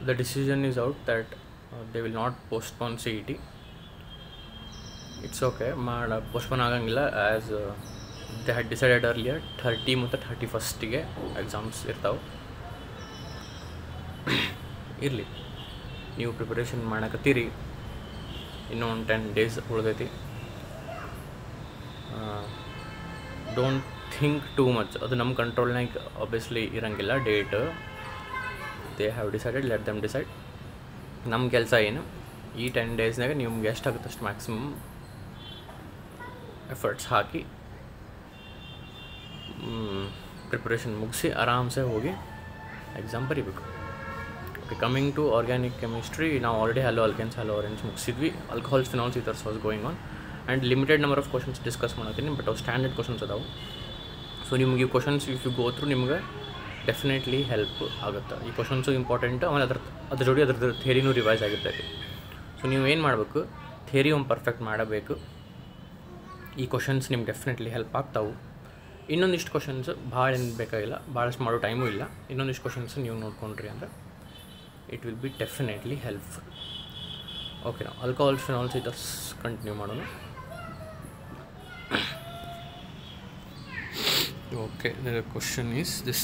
the decision is out that they will not postpone CET. It's okay, postpone ಆಗಂಗಿಲ್ಲ. As they had decided earlier, 30 ಮತ್ತು 31st exams ಇರ್ತಾವೆ. ಇರಲಿ, ನೀವು preparation ಮಾಡಕತ್ತೀರಿ, ಇನ್ನೂ ಒಂದು 10 days ಉಳಿದೈತಿ. Don't think too much. ಅದು ನಮ್ಮ ಕಂಟ್ರೋಲ್ನಾಗ ಆಬ್ವಿಯಸ್ಲಿ ಇರೋಂಗಿಲ್ಲ. Date they have decided, let them decide. ನಮ್ಮ ಕೆಲಸ ಏನು, ಈ 10 daysನಾಗ ನಿಮ್ಗೆ ಎಷ್ಟಾಗುತ್ತೆ ಅಷ್ಟು ಮ್ಯಾಕ್ಸಿಮಮ್ ಎಫರ್ಟ್ಸ್ ಹಾಕಿ ಪ್ರಿಪ್ರೇಷನ್ ಮುಗಿಸಿ ಆರಾಮ್ಸೆ ಹೋಗಿ ಎಕ್ಸಾಮ್ ಬರೀಬೇಕು. Okay, coming to organic chemistry, ನಾವು already halo alkanes halo arenes ಮುಗಿಸಿದ್ವಿ. Alcohols phenols ethers was going on and limited number of questions discuss ಮಾಡ್ತೀನಿ. ಬಟ್ ಅವು ಸ್ಟ್ಯಾಂಡರ್ಡ್ ಕ್ವಶನ್ಸ್ ಅದಾವೆ. ಸೊ ನಿಮ್ಗೆ ಈ questions if you go through ನಿಮ್ಗೆ definitely help ಆಗುತ್ತೆ. ಈ ಕ್ವಶನ್ಸು ಇಂಪಾರ್ಟೆಂಟ್, ಆಮೇಲೆ ಅದ್ರ ಜೋಡಿ ಅದ್ರದ್ದು ಥಿಯರಿನೂ ರಿವೈಸ್ ಆಗಿರ್ತೈತಿ. ಸೊ ನೀವು ಏನು ಮಾಡಬೇಕು, ಥಿಯರಿ ಒಂದು ಪರ್ಫೆಕ್ಟ್ ಮಾಡಬೇಕು. ಈ ಕ್ವಶನ್ಸ್ ನಿಮ್ಗೆ ಡೆಫಿನೆಟ್ಲಿ ಹೆಲ್ಪ್ ಆಗ್ತಾವೆ. ಇನ್ನೊಂದಿಷ್ಟು ಕ್ವಶನ್ಸ್ ಭಾಳ ಏನು ಬೇಕಾಗಿಲ್ಲ, ಭಾಳಷ್ಟು ಮಾಡೋ ಟೈಮು ಇಲ್ಲ. ಇನ್ನೊಂದಿಷ್ಟು ಕ್ವಶನ್ಸ್ ನೀವು ನೋಡ್ಕೊಂಡ್ರಿ ಅಂದರೆ it will be definitely helpful. Okay, ನಾವು ಆಲ್ಕೋಹಾಲ್ಸ್ ಫಿನಾಲ್ಸ್ ಈಥರ್ಸ್ ಕಂಟಿನ್ಯೂ ಮಾಡೋಣ. Okay, the question is this: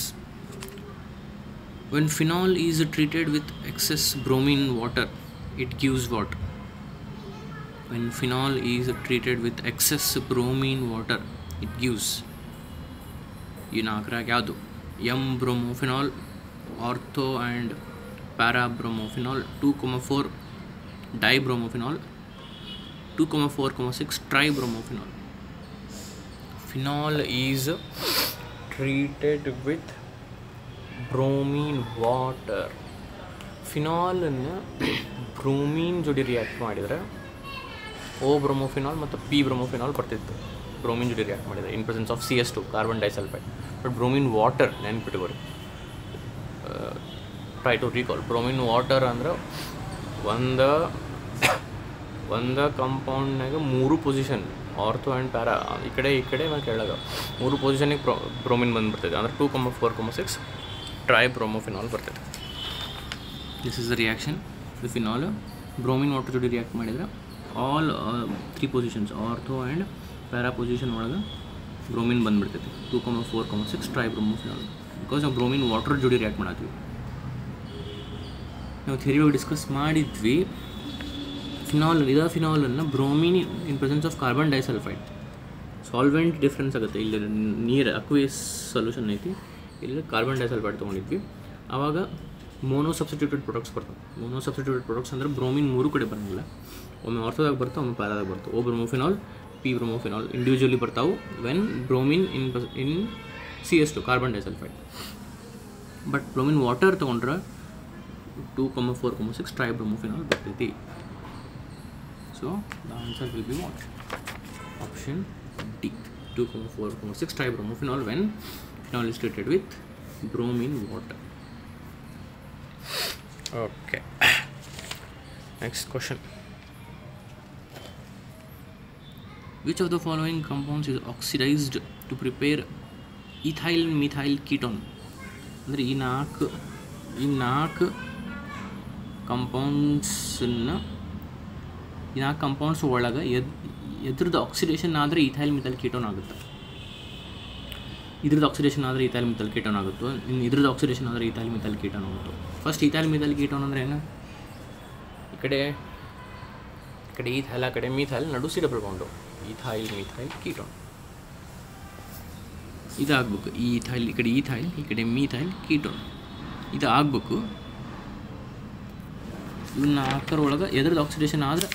when phenol is treated with excess bromine water, it gives what? When phenol is treated with excess bromine water, it gives. You know, ಯಾವುದು? M bromophenol, ortho and para bromophenol, 2,4 dibromophenol, 2,4,6 tribromophenols. Phenol is treated with bromine water. ಫಿನಾಲನ್ನು ಬ್ರೋಮೀನ್ ಜೋಡಿ react ಮಾಡಿದರೆ O ಬ್ರೋಮೋಫಿನಾಲ್ ಮತ್ತು P ಬ್ರೋಮೋಫಿನಾಲ್ ಬರ್ತಿತ್ತು. Bromine ಜೋಡಿ react ಮಾಡಿದರೆ in presence of CS2 carbon disulphide. But bromine water ನೆನ್ಪಿಟ್ಕೋರಿ, try to recall. Bromine water ಅಂದ್ರೆ ಒಂದು ಕಂಪೌಂಡ್ನಾಗ 3 ಪೊಸಿಷನ್, ಆರ್ಥೋ ಆ್ಯಂಡ್ ಪ್ಯಾರಾ, ಈ ಕಡೆ ಮತ್ತು ಕೆಳಗೆ 3 ಪೊಸಿಷನಿಗೆ ಬ್ರೋಮಿನ್ ಬಂದುಬಿಡ್ತೈತೆ. ಅಂದರೆ 2,4,6 ಟ್ರೈಬ್ರೋಮೋಫಿನಾಲ್ ಬರ್ತೈತೆ. This is the reaction. The phenol bromine water ಜೋಡಿ ರಿಯಾಕ್ಟ್ ಮಾಡಿದರೆ all 3 positions ortho and para position ಒಳಗೆ ಬ್ರೋಮಿನ್ ಬಂದುಬಿಡ್ತೈತಿ. 2,4,6 ಟ್ರೈಬ್ರೋಮೋಫಿನಾಲ್. ಬಿಕಾಸ್ ನಾವು ಬ್ರೋಮಿನ್ ವಾಟರ್ ಜೋಡಿ ರಿಯಾಕ್ಟ್ ಮಾಡತ್ತೀವಿ. ನಾವು ಥಿಯರಿ ಒಳಗೆ ಡಿಸ್ಕಸ್ ಮಾಡಿದ್ವಿ. ಫಿನಾಲನ್ನು bromine in presence of carbon disulphide solvent difference ಆಗುತ್ತೆ. ಇಲ್ಲಿ ನೀರು ಅಕ್ವೇಸ್ ಸೊಲ್ಯೂಷನ್ ಐತಿ, ಇಲ್ಲಿ ಕಾರ್ಬನ್ ಡೈಸಲ್ಫೈಡ್ ತೊಗೊಂಡಿದ್ವಿ. ಆವಾಗ ಮೋನೋ ಸಬ್ಸ್ಟಿಟ್ಯೂಟೆಡ್ ಪ್ರಾಡಕ್ಟ್ಸ್ ಬರ್ತವೆ. ಮೋನೋ ಸಬ್ಸ್ಟಿಟ್ಯೂಟೆಡ್ ಪ್ರಾಡಕ್ಟ್ಸ್ ಅಂದರೆ ಬ್ರೋಮಿನ್ 3 ಕಡೆ ಬರೋಂಗಿಲ್ಲ. ಒಮ್ಮೆ ಆರ್ಥೋದಾಗ ಬರ್ತಾವೆ, ಒಮ್ಮೆ ಪ್ಯಾರಾದಾಗ ಬರ್ತಾವೆ. O ಬ್ರೋಮೋಫಿನಾಲ್, P ಬ್ರೋಮೋಫಿನಾಲ್ ಇಂಡಿವಿಜುವಲಿ ಬರ್ತಾವೆ when bromine in CS2 carbon disulphide. But bromine water ತೊಗೊಂಡ್ರೆ 2,4,6 ಟ್ರೈಬ್ರೋಮೋಫಿನಾಲ್ ಬರ್ತೈತಿ. So the answer will be what? Option D, 2,4,6 tribromophenols when phenol is treated with bromine water. Okay. Next question. Which of the following compounds is oxidized to prepare ethyl methyl ketone? ಅಂದರೆ ಈ ನಾಲ್ಕು compounds ಒಳಗೆ ಎದ್ರದ್ದು oxidation ಆದರೆ ethyl methyl ketone ಆಗುತ್ತೆ. ಇದ್ರದ್ದು oxidation ಆದರೆ ethyl methyl ketone ಆಗುತ್ತೋ, ಇನ್ನು ಇದ್ರದ್ದು ಆಕ್ಸಿಡೇಷನ್ ಆದರೆ ಈಥೈಲ್ ಮಿಥೈಲ್ ಕೀಟೋನ್ ಆಗುತ್ತೋ. ಫಸ್ಟ್ ಈಥೈಲ್ ಮಿಥೈಲ್ ಕೀಟೋನ್ ಅಂದರೆ ಏನು? ಈ ಕಡೆ ಈಥೈಲ್, ಆ ಕಡೆ ಮಿಥೈಲ್, ನಡು C double bond, ethyl methyl ketone. ಇದಾಗಬೇಕು. ಈ ಈಥೈಲ್, ಈ ಕಡೆ ಈಥೈಲ್, ಈ ಕಡೆ ಮಿಥೈಲ್ ಕೀಟೋನ್, ಇದು ಆಗಬೇಕು. ಇವನ್ನ ಹಾಕೋರೊಳಗೆ ಎದ್ರದ್ದು ಆಕ್ಸಿಡೇಷನ್ ಆದರೆ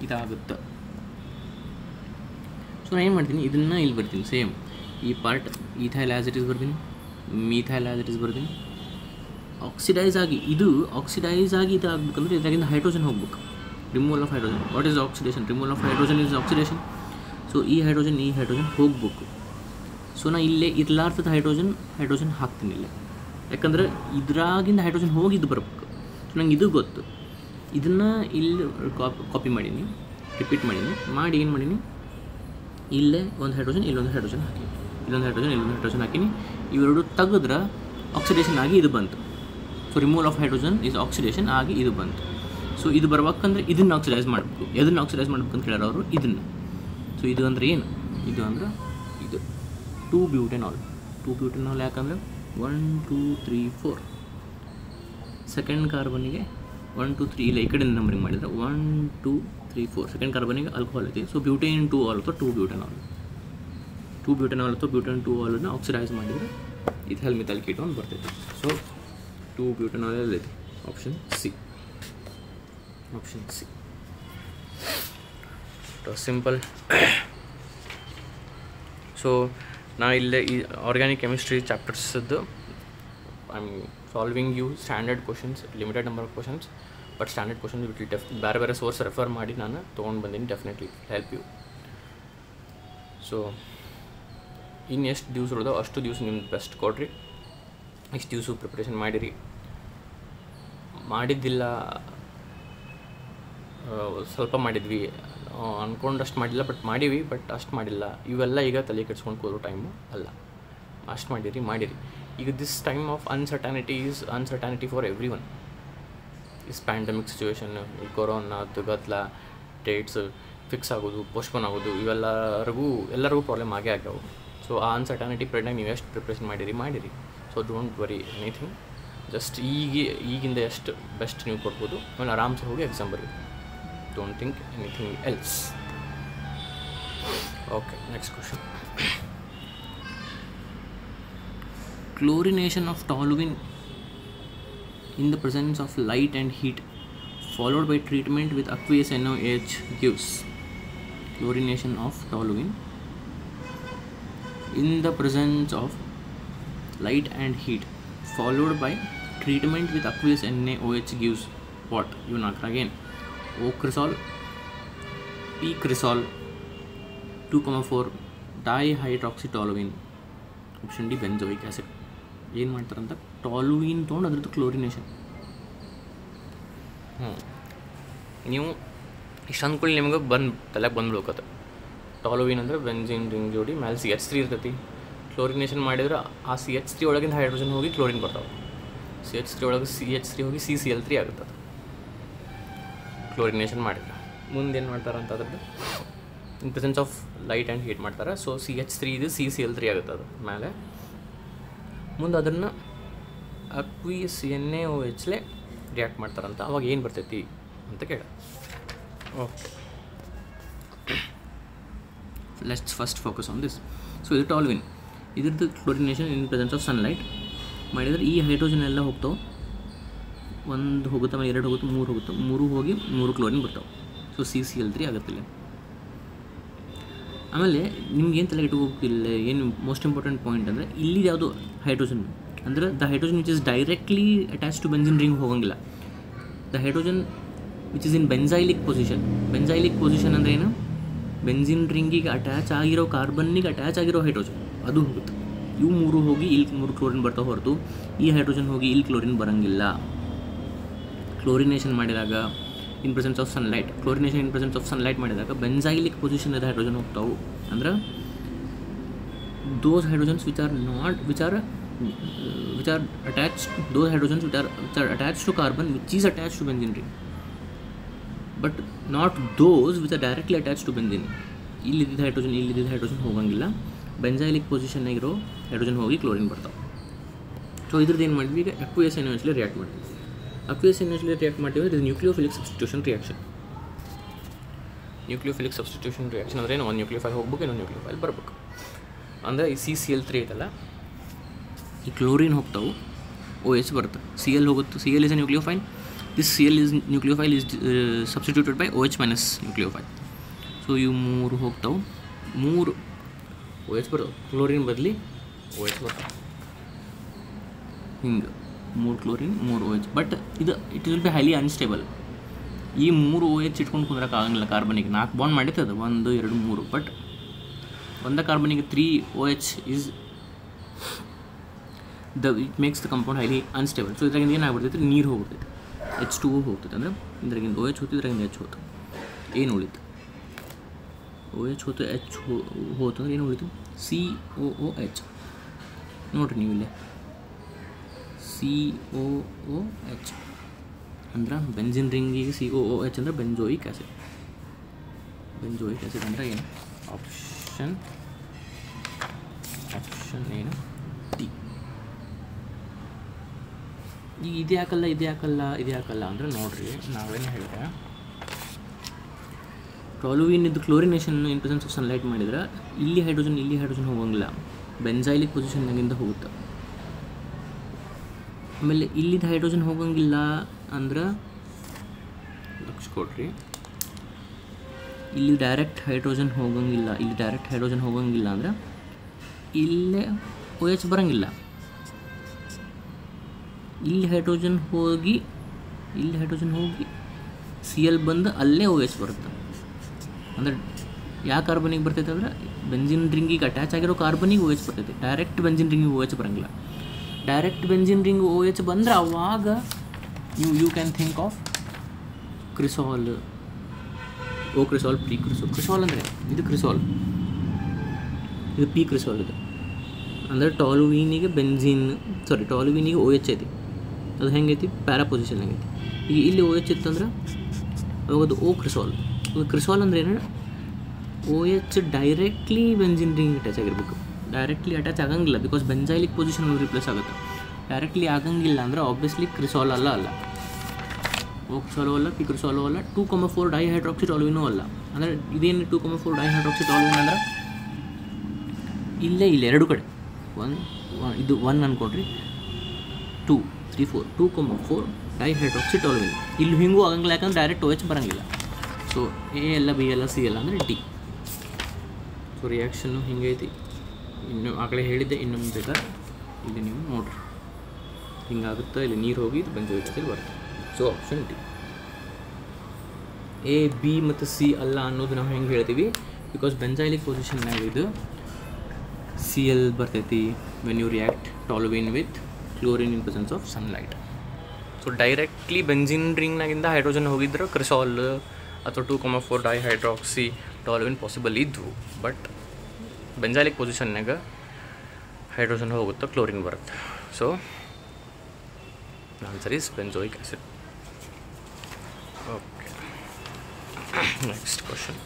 ಇದಾಗುತ್ತೆ. ಸೊ ನಾನು ಏನು ಮಾಡ್ತೀನಿ, ಇದನ್ನು ಇಲ್ಲಿ ಬರ್ತೀನಿ. ಸೇಮ್ ಈ part ethyl as it is ಬರ್ತೀನಿ, ಮಿಥೈಲ್ ಆ್ಯಸ್ ಇಟ್ ಈಸ್ ಬರ್ತೀನಿ. ಆಕ್ಸಿಡೈಸ್ ಆಗಿ ಇದು ಇದಾಗಬೇಕಂದ್ರೆ ಇದಾಗಿಂದ ಹೈಡ್ರೋಜನ್ ಹೋಗ್ಬೇಕು. Removal of hydrogen. What is oxidation? Removal of hydrogen is oxidation. So ಈ ಹೈಡ್ರೋಜನ್ ಹೋಗಬೇಕು. ಸೊ ನಾನು ಇಲ್ಲೇ ಇರ್ಲಾರ್ದ ಹೈಡ್ರೋಜನ್ ಹಾಕ್ತೀನಿ ಇಲ್ಲೇ, ಯಾಕಂದರೆ ಇದ್ರಾಗಿಂದ ಹೈಡ್ರೋಜನ್ ಹೋಗಿದ್ದು ಬರಬೇಕು. ಸೊ ನಂಗೆ ಇದು ಗೊತ್ತು. ಇದನ್ನು ಇಲ್ಲಿ ಕಾಪಿ ಮಾಡೀನಿ, ರಿಪೀಟ್ ಮಾಡಿ ಏನು ಮಾಡೀನಿ, ಇಲ್ಲೇ ಒಂದು ಹೈಡ್ರೋಜನ್, ಇಲ್ಲೊಂದು ಹೈಡ್ರೋಜನ್ ಹಾಕಿ, ಇಲ್ಲೊಂದು ಹೈಡ್ರೋಜನ್ ಹಾಕೀನಿ. ಇವೆರಡು ತೆಗೆದ್ರೆ ಆಕ್ಸಿಡೇಷನ್ ಆಗಿ ಇದು ಬಂತು. So removal of hydrogen is oxidation ಆಗಿ ಇದು ಬಂತು. ಸೊ ಇದು ಬರ್ಬೇಕಂದ್ರೆ ಇದನ್ನು ಆಕ್ಸಿಡೈಸ್ ಮಾಡಬೇಕು. ಎದನ್ನು ಆಕ್ಸಿಡೈಸ್ ಮಾಡ್ಬೇಕು ಅಂತ ಹೇಳ್ಯಾರ ಅವರು ಇದನ್ನು. ಸೊ ಇದು ಅಂದರೆ ಏನು? ಇದು ಅಂದ್ರೆ ಇದು 2-ಬ್ಯೂಟೆನಾಲ್. 2-ಬ್ಯೂಟೆನಾಲ್ ಯಾಕಂದರೆ 1 2 3 4 ಸೆಕೆಂಡ್ ಕಾರ್ಬನಿಗೆ 1 2 3 ಇಲ್ಲ ಈ ಕಡೆಯಿಂದ ನಂಬರಿಂಗ್ ಮಾಡಿದರೆ 1 2 3 4 ಸೆಕೆಂಡ್ ಕಾರ್ಬನಿಗೆ ಆಲ್ಕೋಹಾಲ್ ಐತಿ. ಸೊ ಬ್ಯೂಟೇನ್ 2 ಆಲ್ ಅಥವಾ 2-ಬ್ಯೂಟೆನಾಲ್. 2-ಬ್ಯೂಟೆನಾಲ್ ಅಥವಾ ಬ್ಯೂಟೇನ್ 2 ಆಲನ್ನು ಆಕ್ಸಿಡೈಸ್ ಮಾಡಿದರೆ ಇಥೈಲ್ ಮಿಥೈಲ್ ಕೀಟೋನ್ ಬರ್ತೈತಿ. ಸೊ 2-ಬ್ಯೂಟೆನಾಲ್ ಐತಿ. Option C. ಸಿಂಪಲ್. ಸೊ ನಾ ಇಲ್ಲೇ ಈ ಆರ್ಗ್ಯಾನಿಕ್ ಕೆಮಿಸ್ಟ್ರಿ ಚಾಪ್ಟರ್ಸದ್ದು I am solving you standard questions, limited number of questions, but standard questions ಬಿಟ್ಟು ಬೇರೆ ಬೇರೆ ಸೋರ್ಸ್ ರೆಫರ್ ಮಾಡಿ ನಾನು ತೊಗೊಂಡು ಬಂದೀನಿ. Definitely help you. ಸೊ ಇನ್ನು ಎಷ್ಟು ದಿವಸ ಉಳಿದೋ ಅಷ್ಟು ದಿವಸ ನಿಮ್ದು ಬೆಸ್ಟ್ ಕೊಡ್ರಿ. ಇಷ್ಟು ದಿವಸ ಪ್ರಿಪ್ರೇಷನ್ ಮಾಡಿರಿ. ಮಾಡಿದ್ದಿಲ್ಲ ಸ್ವಲ್ಪ ಮಾಡಿದ್ವಿ, ಅಂದ್ಕೊಂಡಷ್ಟು ಮಾಡಿಲ್ಲ, ಬಟ್ ಮಾಡೀವಿ, ಬಟ್ ಅಷ್ಟು ಮಾಡಿಲ್ಲ. ಇವೆಲ್ಲ ಈಗ ತಲೆ ಕೆಡ್ಸ್ಕೊಂಡು ಕೂರೋ ಟೈಮು ಅಲ್ಲ. ಅಷ್ಟು ಮಾಡಿರಿ. ಈಗ this time of uncertainty is uncertainty for every one. Is pandemic situation, ಈ ಕೊರೋನಾದು ಗದ್ದಲ, ಡೇಟ್ಸ್ ಫಿಕ್ಸ್ ಆಗೋದು, ಪೋಸ್ಟ್ಪೋನ್ ಆಗೋದು, ಎಲ್ಲರಿಗೂ ಪ್ರಾಬ್ಲಮ್ ಆಗೇ ಆಗ್ಯಾವು. ಸೊ ಆ ಅನ್ಸರ್ಟನಿಟಿ ಪೀರಿಯಡ್ನಾಗ ನೀವು ಎಷ್ಟು ಪ್ರಿಪ್ರೇಷನ್ ಮಾಡಿರಿ. So don't worry anything. Just ಈಗಿಂದ ಎಷ್ಟು ಬೆಸ್ಟ್ ನೀವು ಕೊಡ್ಬೋದು, ಆಮೇಲೆ ಆರಾಮ್ಸೆ ಹೋಗಿ ಎಕ್ಸಾಮ್ ಬರೀ. Don't think anything else. Okay, next question. Chlorination of toluene in the presence of light and heat followed by treatment with aqueous NaOH gives. Chlorination of toluene in the presence of light and heat followed by treatment with aqueous NaOH gives what? You knock again. O-cresol, P-cresol, 2,4 dihydroxytoluene. Option D benzoic acid. ಏನು ಮಾಡ್ತಾರಂತ ಟಾಲುಯಿನ್ ತೊಗೊಂಡು ಅದ್ರದ್ದು chlorination. ನೀವು ಇಷ್ಟು ಅಂದ್ಕೊಳ್ಳಿ, ನಿಮಗೆ ತಲೆಗೆ ಬಂದ್ಬಿಡ್ಬೇಕತ್ತೆ. ಟಾಲುಯಿನ್ ಅಂದರೆ ಬೆಂಜಿನ್ ರಿಂಗ್ ಜೋಡಿ ಮೇಲೆ CH3 ಇರ್ತೈತಿ. ಕ್ಲೋರಿನೇಷನ್ ಮಾಡಿದ್ರೆ ಆ CH3 ಒಳಗಿಂದ ಹೈಡ್ರೋಜನ್ ಹೋಗಿ ಕ್ಲೋರಿನ್ ಬರ್ತಾವೆ. CH3 ಒಳಗೆ CH3 ಹೋಗಿ CCl3 ಆಗುತ್ತೆ. ಕ್ಲೋರಿನೇಷನ್ ಮಾಡಿದ್ರೆ ಮುಂದೇನು ಮಾಡ್ತಾರೆ ಅಂತ ಅದ್ರದ್ದು ಇನ್ presence of light and heat ಮಾಡ್ತಾರೆ. ಸೊ CH3 ಇದು CCl3 ಆಗುತ್ತೆ. ಅದು ಮೇಲೆ ಮುಂದೆ ಅದನ್ನು ಅಕ್ವಿಯಸ್ NaOHಲೆ ರಿಯಾಕ್ಟ್ ಮಾಡ್ತಾರಂತ. ಅವಾಗ ಏನು ಬರ್ತೈತಿ ಅಂತ ಕೇಳ. Okay, let's first focus on this. So ಇದು ಟಾಲ್ವಿನ್, ಇದ್ರದ್ದು chlorination in presence of sunlight ಮಾಡಿದರೆ ಈ ಹೈಡ್ರೋಜನ್ ಎಲ್ಲ ಹೋಗ್ತಾವೆ. 1 ಹೋಗುತ್ತೆ, 2 ಹೋಗುತ್ತೆ, 3 ಹೋಗುತ್ತೆ, 3 ಹೋಗಿ 3 ಕ್ಲೋರಿನ್ ಬರ್ತಾವೆ. ಸೊ CCl3 ಆಗುತ್ತಿಲ್ಲ. ಆಮೇಲೆ ನಿಮ್ಗೆ ಏನು ತಲೆ ಇಟ್ಕೋಗಿಲ್ಲ, ಏನು ಮೋಸ್ಟ್ ಇಂಪಾರ್ಟೆಂಟ್ ಪಾಯಿಂಟ್ ಅಂದರೆ ಇಲ್ಲಿ ಯಾವುದು ಹೈಡ್ರೋಜನ್ ಅಂದರೆ the hydrogen which is directly attach to benzene ring ಹೋಗಂಗಿಲ್ಲ. The hydrogen which is in benzylic position. Benzylic position ಅಂದರೆ ಏನು? ಬೆಂಜಿನ್ ರಿಂಗಿಗೆ ಅಟ್ಯಾಚ್ ಆಗಿರೋ ಕಾರ್ಬನ್ನಿಗೆ ಅಟ್ಯಾಚ್ ಆಗಿರೋ ಹೈಡ್ರೋಜನ್ ಅದು ಹೋಗುತ್ತೆ. ಇವು 3 ಹೋಗಿ ಇಲ್ಲಿ 3 ಕ್ಲೋರಿನ್ ಬರ್ತಾವೆ ಹೊರತು ಈ ಹೈಡ್ರೋಜನ್ ಹೋಗಿ ಇಲ್ಲಿ ಕ್ಲೋರಿನ್ ಬರೋಂಗಿಲ್ಲ. ಕ್ಲೋರಿನೇಷನ್ ಮಾಡಿದಾಗ in presence of sunlight, chlorination in presence of sunlight ಮಾಡಿದಾಗ ಬೆಂಜೈಲಿಕ್ ಪೊಸಿಷನ್ ಇರೋ ಹೈಡ್ರೋಜನ್ ಹೋಗ್ತಾವೆ. ಅಂದ್ರೆ those hydrogens which are attached, those hydrogens which are attached to carbon which is attached to benzene ring, but not those which are directly attached to benzene. ಇಲ್ಲಿದ್ದ hydrogen ಹೋಗಂಗಿಲ್ಲ. Benzylic position ಆಗಿರೋ hydrogen ಹೋಗಿ chlorine ಬರ್ತಾವೆ. So ಇದ್ರದ್ದು ಏನು ಮಾಡಿದ್ವಿ, ಈಗ aqueous NaOHಲಿ ರಿಯಾಕ್ಟ್ ಮಾಡಿದ್ವಿ. ಅಕ್ವಿಯಸ್ NaOHಲಿ ರಿಯಾಕ್ಟ್ ಮಾಡಿದ್ರೆ ಇದು nucleophilic substitution reaction. Nucleophilic substitution reaction ಅಂದರೆ ಒಂದು ನ್ಯೂಕ್ಲಿಯೋಫೈಲ್ ಹೋಗ್ಬೇಕು, ಇನ್ನೊಂದು ನ್ಯೂಕ್ಲಿಯೋಫೈಲ್ ಬರ್ಬೇಕು. ಅಂದರೆ ಈ CCl3 ಐತಲ್ಲ, ಈ ಕ್ಲೋರಿನ್ ಹೋಗ್ತಾವೆ, OH ಬರುತ್ತೆ, Cl ಹೋಗುತ್ತೆ. Cl is A nucleophile. This Cl is nucleophile is substituted by OH minus nucleophile. So ಇವು 3 ಹೋಗ್ತಾವೆ, 3 OH ಬರ್ತವೆ, ಕ್ಲೋರಿನ್ ಬದಲಿ OH ಬರ್ತವೆ. ಹಿಂಗೆ 3 ಕ್ಲೋರಿನ್ 3 OH. ಬಟ್ ಇದು it will be highly unstable. ಈ 3 OH ಇಟ್ಕೊಂಡು ಕುಂದ್ರಕ್ಕಾಗಂಗಿಲ್ಲ. ಕಾರ್ಬನಿಗೆ 4 ಬಾಂಡ್ ಮಾಡಿರ್ತದೆ, 1 2 3. ಬಟ್ ಒಂದೇ ಕಾರ್ಬನಿಗೆ 3 OH is it makes the compound highly unstable. So ಇದ್ರಾಗಿಂದ ಏನಾಗ್ಬಿಡ್ತೈತೆ, ನೀರು ಹೋಗ್ಬಿಡ್ತೈತೆ, H2O ಹೋಗ್ತೈತೆ. ಅಂದರೆ ಇದ್ರಾಗಿಂದ OH ಹೋಗ್ತದೆ, ಇದ್ರಾಗಿಂದ H ಹೋಗ್ತದೆ. ಏನು ಉಳಿತು? OH ಹೋಗ್ತು, H ಹೋಗ್ತಂದ್ರೆ ಏನು ಉಳಿತು? COOH. ನೋಡಿರಿ ನೀವು ಇಲ್ಲಿ COOH ಅಂದ್ರೆ ಬೆಂಜಿನ್ ರಿಂಗಿಗೆ COOH ಅಂದರೆ ಬೆಂಜೋಯಿಕ್ ಆ್ಯಸಿಡ್. ಬೆಂಜೋಯಿಕ್ ಆ್ಯಸಿಡ್ ಅಂದರೆ ಏನು? ಆಪ್ಷನ್ ಏನು? ಡಿ. ಈಗ ಇದು ಯಾಕಲ್ಲ ಅಂದರೆ ನೋಡಿರಿ, ನಾವೇನು ಹೇಳಿದೆ, ಟೊಲುವಿನ್ ಇದು chlorination in presence of sunlight ಮಾಡಿದ್ರೆ ಇಲ್ಲಿ ಹೈಡ್ರೋಜನ್ ಹೋಗಂಗಿಲ್ಲ, ಬೆಂಜೈಲಿಕ್ ಪೊಸಿಷನ್ನಾಗಿಂದ ಹೋಗುತ್ತೆ. ಆಮೇಲೆ ಇಲ್ಲಿದ್ದು ಹೈಡ್ರೋಜನ್ ಹೋಗಂಗಿಲ್ಲ ಅಂದ್ರೆ ಲಕ್ಷ ಕೊಡ್ರಿ, ಇಲ್ಲಿ ಡೈರೆಕ್ಟ್ ಹೈಡ್ರೋಜನ್ ಹೋಗಂಗಿಲ್ಲ ಅಂದ್ರೆ ಇಲ್ಲೇ OH ಬರೋಂಗಿಲ್ಲ. ಇಲ್ಲಿ ಹೈಡ್ರೋಜನ್ ಹೋಗಿ Cl ಬಂದು ಅಲ್ಲೇ OH ಬರುತ್ತೆ. ಅಂದರೆ ಯಾವ ಕಾರ್ಬನಿಗೆ ಬರ್ತೈತೆ ಅಂದರೆ ಬೆಂಜಿನ್ ರಿಂಗಿಗೆ ಅಟ್ಯಾಚ್ ಆಗಿರೋ ಕಾರ್ಬನಿಗೆ OH ಬರ್ತೈತೆ. ಡೈರೆಕ್ಟ್ ಬೆಂಜಿನ್ ರಿಂಗಿಗೆ OH ಬರೋಂಗಿಲ್ಲ. ಡೈರೆಕ್ಟ್ ಬೆಂಜಿನ್ ರಿಂಗ್ OH ಬಂದರೆ ಅವಾಗ you can think of cresol, cresol, P cresol. Cresol ಅಂದರೆ ಇದು ಕ್ರಿಸಾಲ್, ಇದು ಪಿ ಕ್ರಿಸಾಲ್. ಇದು ಅಂದರೆ ಟೊಲುವಿನಿಗೆ OH ಐತಿ, ಅದು ಹೆಂಗೈತಿ? ಪ್ಯಾರಾ ಪೊಸಿಷನ್ ಆಗೈತಿ. ಈಗ ಇಲ್ಲಿ OH ಇತ್ತಂದ್ರೆ ಅವಾಗ ಅದು ಕ್ರಿಸಾಲ್. ಕ್ರಿಸಾಲ್ ಅಂದರೆ ಏನು? OH directly benzene ring attach ಆಗಿರಬೇಕು. ಡೈರೆಕ್ಟ್ಲಿ ಅಟ್ಯಾಚ್ ಆಗಂಗಿಲ್ಲ, ಬಿಕಾಸ್ ಬೆಂಜೈಲಿಕ್ ಪೊಸಿಷನ್ ರಿಪ್ಲೇಸ್ ಆಗುತ್ತೆ. ಡೈರೆಕ್ಟ್ಲಿ ಆಗಂಗಿಲ್ಲ ಅಂದರೆ ಆಬ್ವಿಯಸ್ಲಿ ಕ್ರಿಸಾಲ್ ಅಲ್ಲ. ಕ್ರಿಸಾಲು ಅಲ್ಲ, ಪಿ ಕ್ರಿಸಾಲು ಅಲ್ಲ, 2,4 ಡೈಹೈಡ್ರಾಕ್ಸಿ ಟೊಲುವಿನೂ ಅಲ್ಲ. ಅಂದರೆ ಇದೇನು 2,4 ಡೈಹೈಡ್ರಾಕ್ಸಿ ಟೊಲುವಿನ್ ಅಂದ್ರೆ ಇಲ್ಲೇ ಎರಡು ಕಡೆ ಇದು 1 ಅಂದ್ಕೊಂಡ್ರಿ, 2, 3, 4, 2,4 ಡೈಹೈಡ್ರಾಕ್ಸಿ ಟೊಲುವಿನ್. ಇಲ್ಲಿ ಹಿಂಗೂ ಆಗಂಗಿಲ್ಲ, ಯಾಕಂದ್ರೆ ಡೈರೆಕ್ಟ್ OH ಬರೋಂಗಿಲ್ಲ. ಸೊ A ಅಲ್ಲ, B ಅಲ್ಲ, C ಅಲ್ಲ ಅಂದರೆ ಡಿ. So reaction ಹಿಂಗೈತಿ. ಇನ್ನು ಆಗಲೇ ಹೇಳಿದ್ದೆ, ಇನ್ನೊಂದು ಬೇಕಾದ್ರೆ ಇಲ್ಲಿ ನೀವು ನೋಡಿರಿ ಹಿಂಗಾಗುತ್ತೆ. ಇಲ್ಲಿ ನೀರು ಹೋಗಿ ಇದು ಬೆಂಜೋಯಿಕ್ ಆಸಿಡ್ ಬರುತ್ತೆ. So option D. A, B ಮತ್ತು C ಅಲ್ಲ ಅನ್ನೋದು ನಾವು ಹೆಂಗೆ ಹೇಳ್ತೀವಿ? ಬಿಕಾಸ್ ಬೆಂಜೈಲಿಕ್ ಪೊಸಿಷನ್ನಾಗ ಇದು Cl ಬರ್ತೈತಿ when you react toluene with chlorine in presence of sunlight. So directly benzene ರಿಂಗ್ನಾಗಿಂದ ಹೈಡ್ರೋಜನ್ ಹೋಗಿದ್ರೆ ಕ್ರಿಸಾಲ್ ಅಥವಾ 2,4 ಡೈಹೈಡ್ರಾಕ್ಸಿ ಟೊಲುವಿನ್ ಪಾಸಿಬಲ್ ಇದ್ವು. ಬಟ್ ಬೆಂಜೈಲಿಕ್ ಪೊಸಿಷನ್ನಾಗ ಹೈಡ್ರೋಜನ್ ಹೋಗುತ್ತೆ, ಕ್ಲೋರಿನ್ ಬರುತ್ತೆ. So answer is benzoic acid. Okay, next question.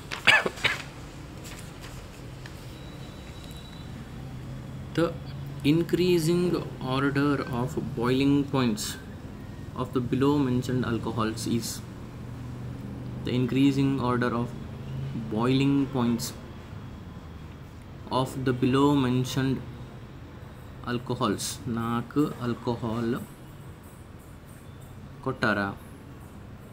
The increasing order of boiling points of the below mentioned alcohols is. The increasing order of boiling points of the below mentioned alcohols. 4 alcohol ಕೊಟ್ಟಾರ,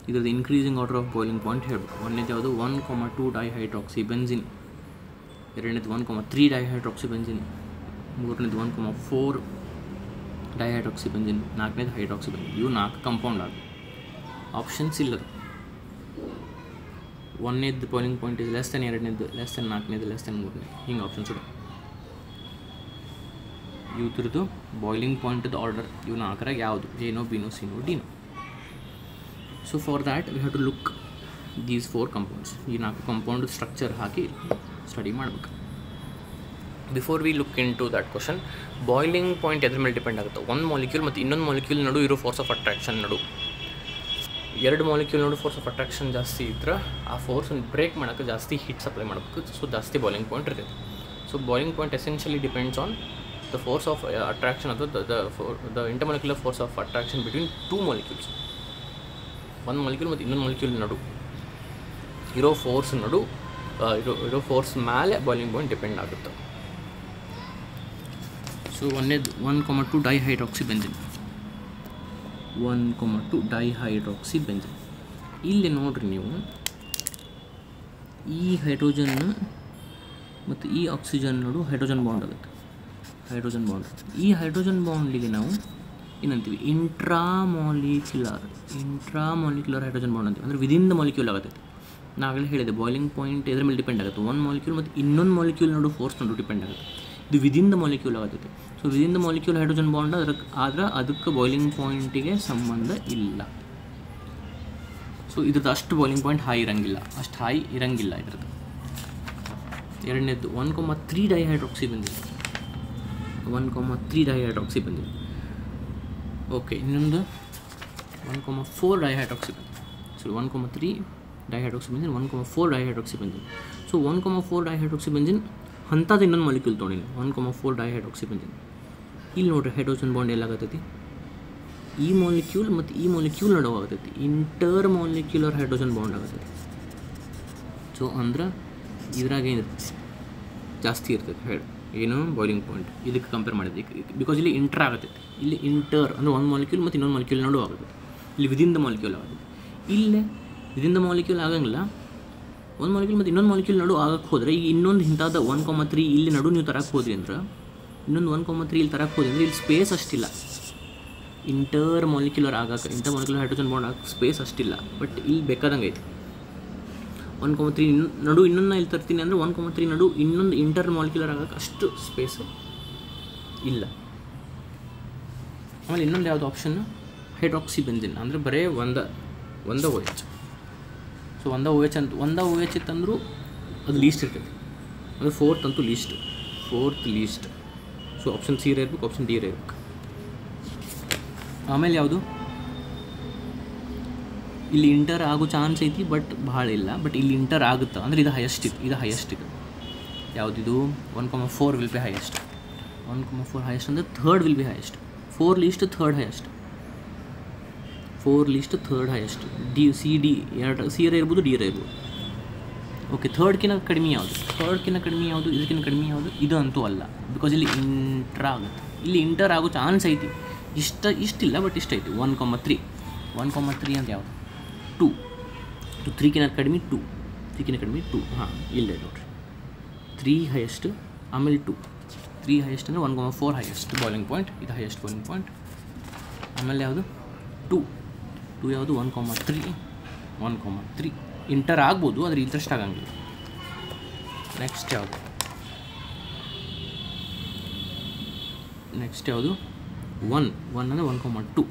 ಇದ್ರದ್ದು increasing order of boiling point ಹೇಳಬೇಕು. ಒಂದನೇದು ಯಾವುದು? 1,2 dihydroxy benzene. ಎರಡನೇದು 1,3 ಡೈಹೈಡ್ರಾಕ್ಸಿ benzene. ಮೂರನೇದು 1,4 ಡೈಹೈಡ್ರಾಕ್ಸಿ benzene. ನಾಲ್ಕನೇದು hydroxy benzene. ಇವು 4 compound ಆಗ ಆಪ್ಷನ್ಸ್ ಇಲ್ಲದು. ಒಂದನೇದು boiling point is less than, ಎರಡನೇದು ಲೆಸ್ ದೆನ್, ನಾಲ್ಕನೇದು ಲೆಸ್ ದೆನ್, ಮೂರನೇದು ಹಿಂಗೆ ಆಪ್ಷನ್ಸ್ ಇದೆ. ಇವ್ರದ್ದು ಬಾಯ್ಲಿಂಗ್ ಪಾಯಿಂಟದ ಆರ್ಡರ್ ಇವು 4ರಾಗ ಯಾವುದು? ಎನೋ, ಬಿನೋ, ಸಿನೋ, ಡಿನೋ. So for that we have to look these 4 compounds. ಈ 4 ಕಂಪೌಂಡ್ ಸ್ಟ್ರಕ್ಚರ್ ಹಾಕಿ ಸ್ಟಡಿ ಮಾಡಬೇಕು. Before we look into that question, boiling point ಎದ್ರ ಮೇಲೆ ಡಿಪೆಂಡ್ ಆಗುತ್ತೆ? ಒಂದು ಮಾಲಿಕ್ಯೂಲ್ ಮತ್ತು ಇನ್ನೊಂದು ಮಾಲಿಕ್ಯೂಲ್ ನಡು ಇರೋ ಫೋರ್ಸ್ ಆಫ್ ಅಟ್ರಾಕ್ಷನ್ ನಡು. 2 ಮಾಲಿಕ್ಯೂಲ್ ನಡು ಫೋರ್ಸ್ ಆಫ್ ಅಟ್ರಾಕ್ಷನ್ ಜಾಸ್ತಿ ಇದ್ರೆ ಆ ಫೋರ್ಸನ್ನು ಬ್ರೇಕ್ ಮಾಡೋಕ್ಕೆ ಜಾಸ್ತಿ ಹೀಟ್ ಸಪ್ಲೈ ಮಾಡಬೇಕು. ಸೊ ಜಾಸ್ತಿ ಬಾಯ್ಲಿಂಗ್ ಪಾಯಿಂಟ್ ಇರ್ತೈತೆ. So boiling point essentially depends on the force of attraction ಅಥವಾ the intermolecular force of attraction between 2 molecules. ಒಂದು ಮಾಲಿಕ್ಯೂಲ್ ಮತ್ತು ಇನ್ನೊಂದು ಮಾಲಿಕ್ಯೂಲ್ ನಡು ಇರೋ ಫೋರ್ಸ್ ನಡು ಇರೋ ಫೋರ್ಸ್ ಮೇಲೆ ಬಾಯ್ಲಿಂಗ್ ಪಾಯಿಂಟ್ ಡಿಪೆಂಡ್ ಆಗುತ್ತೆ. ಸೊ ಒಂದೇದು 1,2 ಡೈಹೈಡ್ರಾಕ್ಸಿ ಬೆಂಜಿನ್. 1,2 dihydroxy benzene. ಇಲ್ಲಿ ನೋಡ್ರಿ ನೀವು, ಈ ಹೈಡ್ರೋಜನ್ ಮತ್ತು ಈ ಆಕ್ಸಿಜನ್ ನೋಡು ಹೈಡ್ರೋಜನ್ ಬಾಂಡ್ ಆಗುತ್ತೆ. ಹೈಡ್ರೋಜನ್ ಬಾಂಡ್, ಈ ಹೈಡ್ರೋಜನ್ ಬಾಂಡ್ಲಿಗೆ ನಾವು ಏನಂತೀವಿ? ಇಂಟ್ರಾಮಾಲಿಕ್ಯುಲರ್ ಹೈಡ್ರೋಜನ್ ಬಾಂಡ್ ಅಂತೀವಿ. ಅಂದರೆ ವಿದಿನ್ ದ ಮಾಲಿಕ್ಯೂಲ್ ಆಗುತ್ತೆ. ನಾವಾಗಲೇ ಹೇಳಿದೆ ಬಾಯ್ಲಿಂಗ್ ಪಾಯಿಂಟ್ ಎದ್ರ ಮೇಲೆ ಡಿಪೆಂಡ್ ಆಗುತ್ತೆ? ಒಂದು ಮಾಲಿಕ್ಯೂಲ್ ಮತ್ತು ಇನ್ನೊಂದು ಮಾಲಿಕ್ಯೂಲ್ ನೋಡು ಫೋರ್ಸ್ ನೋಡು ಡಿಪೆಂಡ್ ಆಗುತ್ತೆ. ಇದು ವಿದಿನ್ ದ ಮಾಲಿಕ್ಯೂಲ್ ಆಗುತ್ತೆ. So within the molecule hydrogen bond ಅದಕ್ಕೆ ಬಾಯ್ಲಿಂಗ್ ಪಾಯಿಂಟಿಗೆ ಸಂಬಂಧ ಇಲ್ಲ. ಸೊ ಇದ್ರದ್ದು ಅಷ್ಟು ಬಾಯ್ಲಿಂಗ್ ಪಾಯಿಂಟ್ ಹೈ ಇರೋಂಗಿಲ್ಲ, ಅಷ್ಟು ಹೈ ಇರೋಂಗಿಲ್ಲ ಇದ್ರದ್ದು. ಎರಡನೇದು 1,3 ಡೈಹೈಡ್ರಾಕ್ಸಿ ಬಂದಿದೆ. 1,3 ಡೈಹೈಡ್ರಾಕ್ಸಿ ಬಂದಿದೆ. ಓಕೆ, ಇನ್ನೊಂದು 1,4 ಡೈಹೈಡ್ರಾಕ್ಸಿಬೆಂಜೀನ್, ಸಾರಿ 1,3 ಡೈಹೈಡ್ರಾಕ್ಸಿಬೆಂಜೀನ್, 1,4 ಡೈಹೈಡ್ರಾಕ್ಸಿಬೆಂಜೀನ್. ಸೊ 1,4 ಡೈಹೈಡ್ರಾಕ್ಸಿಬೆಂಜೀನ್ ಅಂಥದ್ದು ಇನ್ನೊಂದು ಮಾಲಿಕ್ಯೂಲ್ ತೊಗೊಂಡಿನಿ, 1,4 ಡೈಹೈಡ್ರಾಕ್ಸಿಬೆಂಜೀನ್. ಇಲ್ಲಿ ನೋಡಿರಿ ಹೈಡ್ರೋಜನ್ ಬಾಂಡ್ ಎಲ್ಲಾಗತ್ತೈತಿ, ಈ ಮಾಲಿಕ್ಯೂಲ್ ಮತ್ತು ಈ ಮಾಲಿಕ್ಯೂಲ್ ನಡುವೆ ಆಗತೈತಿ, ಇಂಟರ್ ಮಾಲಿಕ್ಯುಲರ್ ಹೈಡ್ರೋಜನ್ ಬಾಂಡ್ ಆಗತೈತಿ. ಸೊ ಅಂದ್ರೆ ಇದ್ರಾಗ ಏನಿರ್ತೈತಿ ಜಾಸ್ತಿ ಇರ್ತೈತಿ ಏನು ಬಾಯ್ಲಿಂಗ್ ಪಾಯಿಂಟ್ ಇದಕ್ಕೆ ಕಂಪೇರ್ ಮಾಡಿದ್ವಿ. ಬಿಕಾಸ್ ಇಲ್ಲಿ ಇಂಟರ್ ಆಗತೈತಿ, ಇಲ್ಲಿ ಇಂಟರ್ ಅಂದರೆ ಒಂದು ಮಾಲಿಕ್ಯೂಲ್ ಮತ್ತು ಇನ್ನೊಂದು ಮಾಲಿಕ್ಯೂಲ್ ನಡುವೆ ಆಗುತ್ತೆ. ಇಲ್ಲಿ ವಿದಿನ್ ದ ಮಾಲಿಕ್ಯೂಲ್ ಆಗುತ್ತೆ, ಇಲ್ಲೇ ವಿದಿನ್ ದ ಮಾಲಿಕ್ಯೂಲ್ ಆಗಂಗಿಲ್ಲ. ಒಂದು ಮಾಲಿಕ್ಯೂಲ್ ಮತ್ತು ಇನ್ನೊಂದು ಮಾಲಿಕ್ಯೂಲ್ ನಡು ಆಗಕ್ಕೆ ಹೋದರೆ ಈಗ ಇನ್ನೊಂದು ಇಂಥದ್ದು 1,3 ಇಲ್ಲಿ ನಡು ನೀವು ತರಕ್ಕೆ ಹೋದ್ರಿ ಅಂದ್ರೆ, ಇನ್ನೊಂದು 1,3 ಇಲ್ಲಿ ತರಕ್ಕೆ ಹೋದ್ರಿ ಅಂದರೆ ಇಲ್ಲಿ ಸ್ಪೇಸ್ ಅಷ್ಟಿಲ್ಲ ಇಂಟರ್ ಮಾಲಿಕ್ಯುಲರ್ ಆಗಕ್ಕೆ, ಇಂಟರ್ ಮಾಲಿಕ್ಯುಲರ್ ಹೈಡ್ರೋಜನ್ ಬಾಂಡ್ ಆಗಕ್ಕೆ ಸ್ಪೇಸ್ ಅಷ್ಟಿಲ್ಲ. ಬಟ್ ಇಲ್ಲಿ ಬೇಕಾದಂಗೆ ಐತಿ 1,3 ನಡು ಇನ್ನೊಂದು ಇಲ್ಲಿ ತರ್ತೀನಿ ಅಂದರೆ 1,3 ನಡು ಇನ್ನೊಂದು ಇಂಟರ್ ಮಾಲಿಕ್ಯುಲರ್ ಆಗಕ್ಕೆ ಅಷ್ಟು ಸ್ಪೇಸ್ ಇಲ್ಲ. ಆಮೇಲೆ ಇನ್ನೊಂದು ಯಾವುದು ಆಪ್ಷನ್, ಹೈಡ್ರಾಕ್ಸಿಬೆಂಜೀನ್ ಅಂದರೆ ಬರೀ ಒಂದ OH. ಸೊ ಒಂದ OH ಇತ್ತಂದ್ರೂ ಅದು ಲೀಸ್ಟ್ ಇರ್ತೈತಿ, ಅಂದರೆ 4th ಅಂತೂ fourth least. So option C ಇರಬೇಕು, ಆಪ್ಷನ್ ಡಿ ಇರಬೇಕು. ಆಮೇಲೆ ಯಾವುದು ಇಲ್ಲಿ ಇಂಟರ್ ಆಗೋ ಚಾನ್ಸ್ ಐತಿ ಬಟ್ ಭಾಳ ಇಲ್ಲ, ಬಟ್ ಇಲ್ಲಿ ಇಂಟರ್ ಆಗುತ್ತೆ ಅಂದರೆ ಇದು ಹೈಯೆಸ್ಟ್ ಇದು ಯಾವುದಿದು 1,4 ವಿಲ್ ಬಿ ಹೈಯೆಸ್ಟ್. 1,4 ಹೈಯೆಸ್ಟ್ ಅಂದರೆ third will be highest. 4 least third highest, 4 least third highest. D ಎರಡು ಸಿ ಇರ್ಬೋದು, ಡಿ ಇರ್ಬೋದು. ಓಕೆ, ಥರ್ಡ್ಕಿಂತ ಕಡಿಮೆ ಯಾವುದು, ಇದಕ್ಕಿಂತ ಕಡಿಮೆ ಯಾವುದು, ಇದು ಅಂತೂ ಅಲ್ಲ. ಬಿಕಾಸ್ ಇಲ್ಲಿ ಇಂಟರ್ ಆಗುತ್ತೆ, ಇಲ್ಲಿ ಇಂಟರ್ ಆಗೋ ಚಾನ್ಸ್ ಐತಿ, ಇಷ್ಟಿಲ್ಲ ಬಟ್ ಇಷ್ಟ ಐತಿ. 1,3 ಅಂತ ಯಾವುದು 2, 3ಕಿಂತ ಕಡಿಮೆ 2, ಹಾಂ ಇಲ್ಲೇ ನೋಡಿರಿ 3 ಹೈಯೆಸ್ಟ್, ಆಮೇಲೆ 2, 3 ಹೈಯೆಸ್ಟ್ ಅಂದರೆ 1,4 ಹೈಯೆಸ್ಟ್ ಬಾಯ್ಲಿಂಗ್ ಪಾಯಿಂಟ್, ಇದು ಹೈಯೆಸ್ಟ್ ಬಾಯ್ಲಿಂಗ್ ಪಾಯಿಂಟ್. ಆಮೇಲೆ ಯಾವುದು 2 ಯಾವುದು 1,3 ಇಂಟರ್ ಆಗ್ಬೋದು, ಆದರೆ ಇಂಟ್ರೆಸ್ಟ್ ಆಗಂಗಿಲ್ಲ. ನೆಕ್ಸ್ಟ್ ಯಾವುದು 1 ಅಂದರೆ 1,2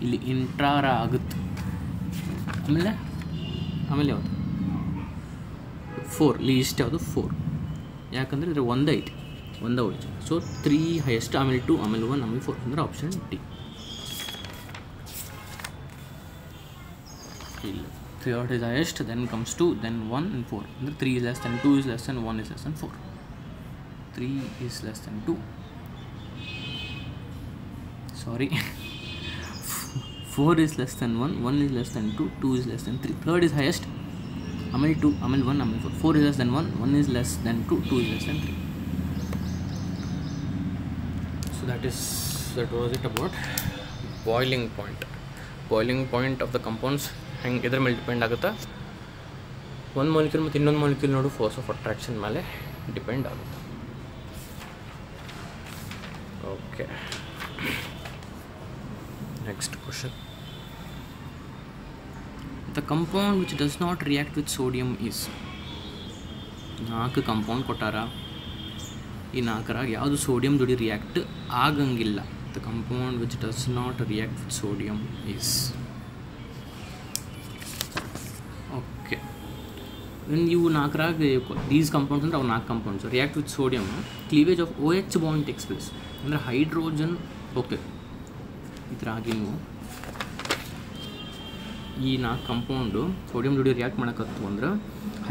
ಇಲ್ಲಿ ಇಂಟ್ರಾರ ಆಗುತ್ತೆ. ಆಮೇಲೆ ಯಾವುದು 4 ಲೀಸ್ಟ್ ಯಾವುದು 4, ಯಾಕಂದರೆ ಇದರ ಒಂದೇ ಐತಿ, ಒಂದೇ OH. ಸೊ 3 ಹೈಯೆಸ್ಟ್, ಆಮೇಲೆ 2, ಆಮೇಲೆ 1, ಆಮೇಲೆ 4 ಅಂದರೆ ಆಪ್ಷನ್ ಡಿ. ಇಲ್ಲ, 3rd is highest, then comes 2, then 1 and 4. ಅಂದರೆ 3 is less than 2 is less than 1 is less than 4. 3 is less than 2. Sorry. 4 is less than 1, 1 is less than 2, 2 is less than 3. 3rd is highest, ಆಮೇಲೆ 2, ಆಮೇಲೆ 1, ಆಮೇಲೆ 4. 4 is less than 1, 1 is less than 2, 2 is less than 3. So that was it about boiling point. Boiling point of the compounds ಹೆಂಗೆ ಇದ್ರ ಮೇಲೆ depend ಆಗುತ್ತೆ, ಒಂದು molecule ಮತ್ತು ಇನ್ನೊಂದು ಮಾಲಿಕ್ಯೂಲ್ ನೋಡು ಫೋರ್ಸ್ ಆಫ್ ಅಟ್ರಾಕ್ಷನ್ ಮೇಲೆ ಡಿಪೆಂಡ್ ಆಗುತ್ತೆ. Okay, next question. The compound which does not react with sodium is. 4 compound ಕೊಟ್ಟಾರ, ಈ 4ರಾಗ ಯಾವುದು ಸೋಡಿಯಂ ಜೋಡಿ ರಿಯಾಕ್ಟ್ ಆಗಂಗಿಲ್ಲ. The compound which does not react with sodium is. Okay, ಇವು 4ರಾಗ ದೀಸ್ ಕಂಪೌಂಡ್ಸ್ ಅಂದರೆ ಅವು 4 compounds react with sodium, cleavage of OH bond takes place. ಅಂದರೆ hydrogen, okay ಇದ್ರಾಗಿ ನೀವು ಈ 4 ಕಂಪೌಂಡು ಸೋಡಿಯಂ ಜೋಡಿ ರಿಯಾಕ್ಟ್ ಮಾಡೋಕ್ಕತ್ತು ಅಂದ್ರೆ